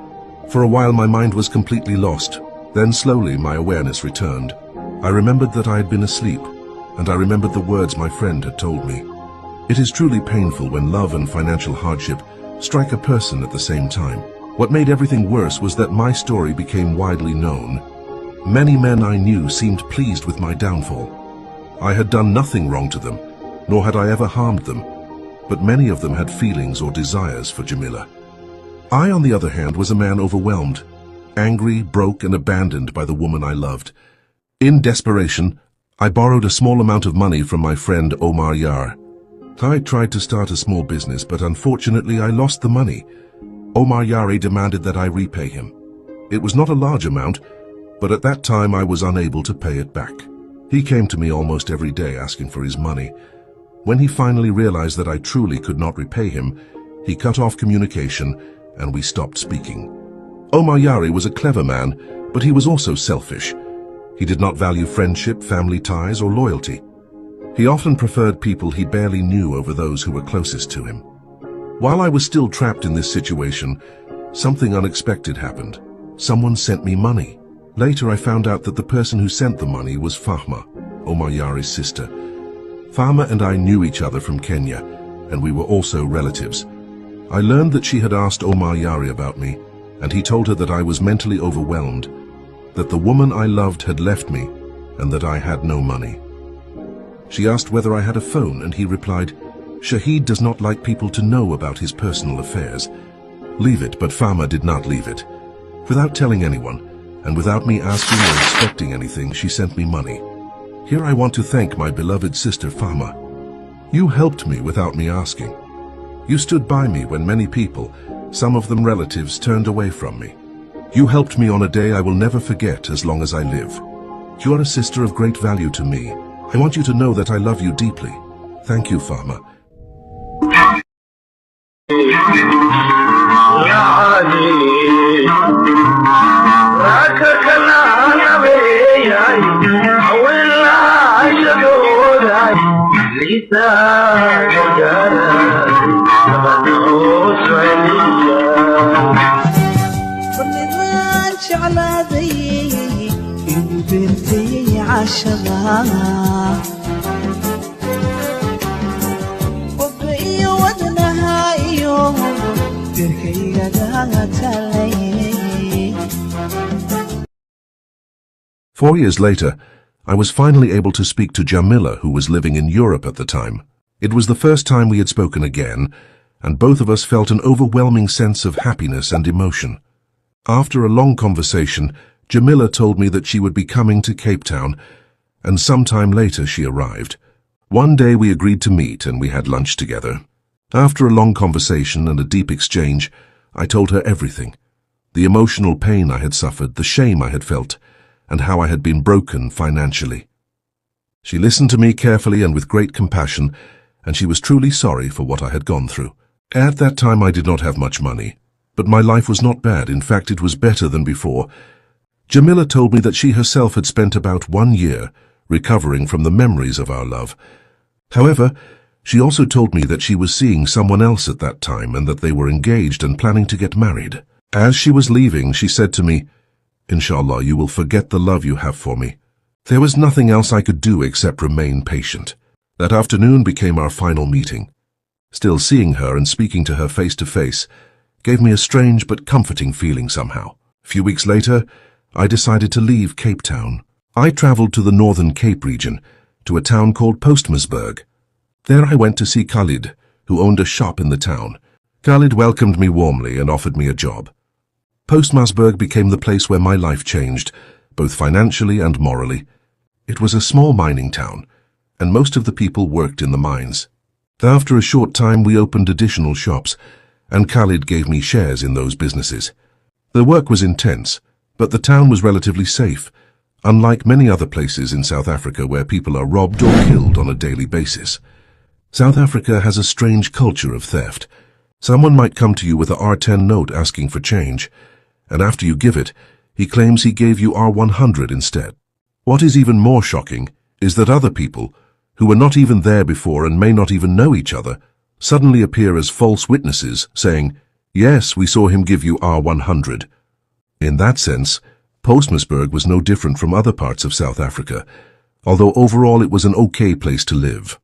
Speaker 4: For a while, my mind was completely lost. Then slowly, my awareness returned. I remembered that I had been asleep, and I remembered the words my friend had told me. It is truly painful when love and financial hardship strike a person at the same time. What made everything worse was that my story became widely known. Many men I knew seemed pleased with my downfall. I had done nothing wrong to them, nor had I ever harmed them, but many of them had feelings or desires for Jamila. I, on the other hand, was a man overwhelmed, angry, broke, and abandoned by the woman I loved. In desperation, I borrowed a small amount of money from my friend Omar Yar. I tried to start a small business, but unfortunately I lost the money. Omar Yari demanded that I repay him. It was not a large amount, but at that time I was unable to pay it back. He came to me almost every day asking for his money. When he finally realized that I truly could not repay him, he cut off communication and we stopped speaking. Omar Yari was a clever man, but he was also selfish. He did not value friendship, family ties, or loyalty. He often preferred people he barely knew over those who were closest to him. While I was still trapped in this situation, something unexpected happened. Someone sent me money. Later I found out that the person who sent the money was Fahma, Omar Yari's sister. Fahma and I knew each other from Kenya, and we were also relatives. I learned that she had asked Omar Yari about me, and he told her that I was mentally overwhelmed. that the woman I loved had left me and that I had no money. She asked whether I had a phone, and he replied, "Shahid does not like people to know about his personal affairs. Leave it," but Fama did not leave it. Without telling anyone, and without me asking or expecting anything, she sent me money. Here I want to thank my beloved sister Fama. You helped me without me asking. You stood by me when many people, some of them relatives, turned away from me. You helped me on a day I will never forget as long as I live. You are a sister of great value to me. I want you to know that I love you deeply. Thank you, Fama. Four years later, I was finally able to speak to Jamila, who was living in Europe at the time. It was the first time we had spoken again, and both of us felt an overwhelming sense of happiness and emotion. After a long conversation, Jamila told me that she would be coming to Cape Town, and sometime later she arrived. One day we agreed to meet and we had lunch together. After a long conversation and a deep exchange, I told her everything. The emotional pain I had suffered, the shame I had felt, and how I had been broken financially. She listened to me carefully and with great compassion, and she was truly sorry for what I had gone through. At that time I did not have much money, but my life was not bad. In fact, it was better than before. Jamila told me that she herself had spent about 1 year recovering from the memories of our love. However, she also told me that she was seeing someone else at that time and that they were engaged and planning to get married. As she was leaving, she said to me, "Inshallah, you will forget the love you have for me." There was nothing else I could do except remain patient. That afternoon became our final meeting. Still, seeing her and speaking to her face to face gave me a strange but comforting feeling somehow. A few weeks later, I decided to leave Cape Town. I traveled to the Northern Cape region, to a town called Postmasburg. There I went to see Khalid, who owned a shop in the town. Khalid welcomed me warmly and offered me a job. Postmasburg became the place where my life changed, both financially and morally. It was a small mining town, and most of the people worked in the mines. After a short time, we opened additional shops, and Khalid gave me shares in those businesses. The work was intense, but the town was relatively safe, unlike many other places in South Africa where people are robbed or killed on a daily basis. South Africa has a strange culture of theft. Someone might come to you with a R10 note asking for change, and after you give it, he claims he gave you R100 instead. What is even more shocking is that other people, who were not even there before and may not even know each other, suddenly appear as false witnesses, saying, "Yes, we saw him give you R100. In that sense, Postmasburg was no different from other parts of South Africa, although overall it was an okay place to live.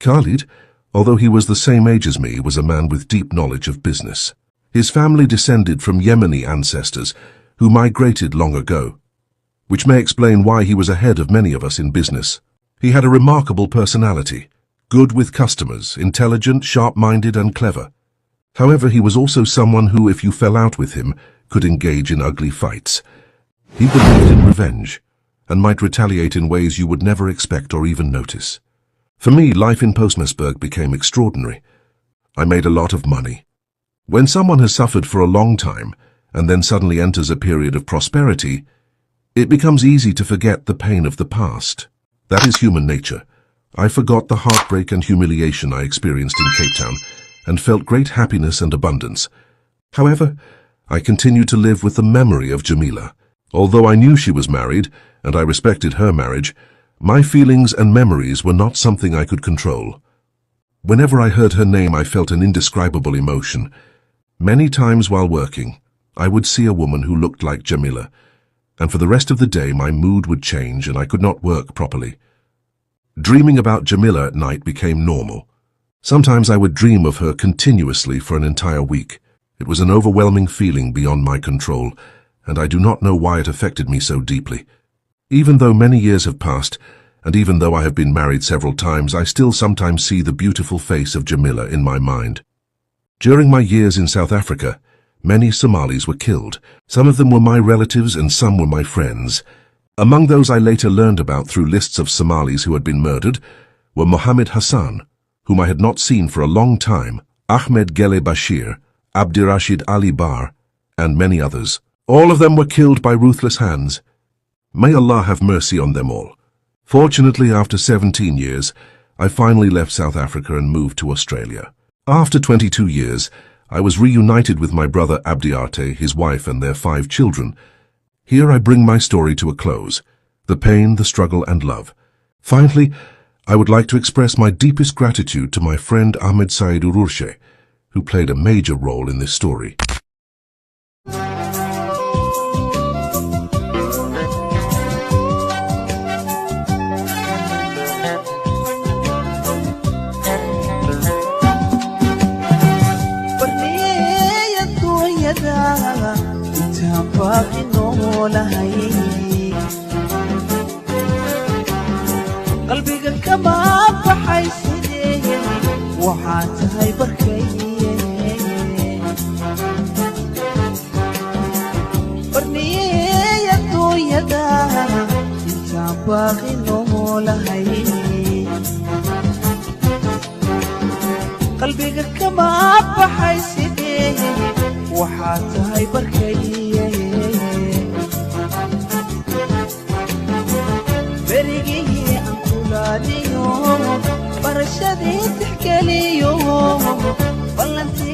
Speaker 4: Khalid, although he was the same age as me, was a man with deep knowledge of business. His family descended from Yemeni ancestors who migrated long ago, which may explain why he was ahead of many of us in business. He had a remarkable personality, good with customers, intelligent, sharp-minded and clever. However, he was also someone who, if you fell out with him, could engage in ugly fights. He believed in revenge, and might retaliate in ways you would never expect or even notice. For me, life in Postmasburg became extraordinary. I made a lot of money. When someone has suffered for a long time, and then suddenly enters a period of prosperity, it becomes easy to forget the pain of the past. That is human nature. I forgot the heartbreak and humiliation I experienced in Cape Town, and felt great happiness and abundance. However, I continued to live with the memory of Jamila. Although I knew she was married, and I respected her marriage, my feelings and memories were not something I could control. Whenever I heard her name, I felt an indescribable emotion. Many times while working, I would see a woman who looked like Jamila, and for the rest of the day my mood would change and I could not work properly. Dreaming about Jamila at night became normal. Sometimes I would dream of her continuously for an entire week. It was an overwhelming feeling beyond my control, and I do not know why it affected me so deeply. Even though many years have passed, and even though I have been married several times, I still sometimes see the beautiful face of Jamila in my mind. During my years in South Africa, many Somalis were killed. Some of them were my relatives and some were my friends. Among those I later learned about through lists of Somalis who had been murdered were Mohammed Hassan, whom I had not seen for a long time, Ahmed Gele Bashir, Abdirashid Ali Bar, and many others. All of them were killed by ruthless hands. May Allah have mercy on them all. Fortunately, after 17 years, I finally left South Africa and moved to Australia. After 22 years, I was reunited with my brother Abdiate, his wife, and their 5 children. Here I bring my story to a close, the pain, the struggle, and love. Finally, I would like to express my deepest gratitude to my friend Ahmed Said Ururshe, who played a major role in this story.
Speaker 11: qalbiga kama baxay sidee waxaa tahay barniyey adduunyada intaan baaqi noolahay qalbiga kama baxay sidee waxaa tahay barkaye berigii aan kulaaliyo barashadii tixgeliyo ballantii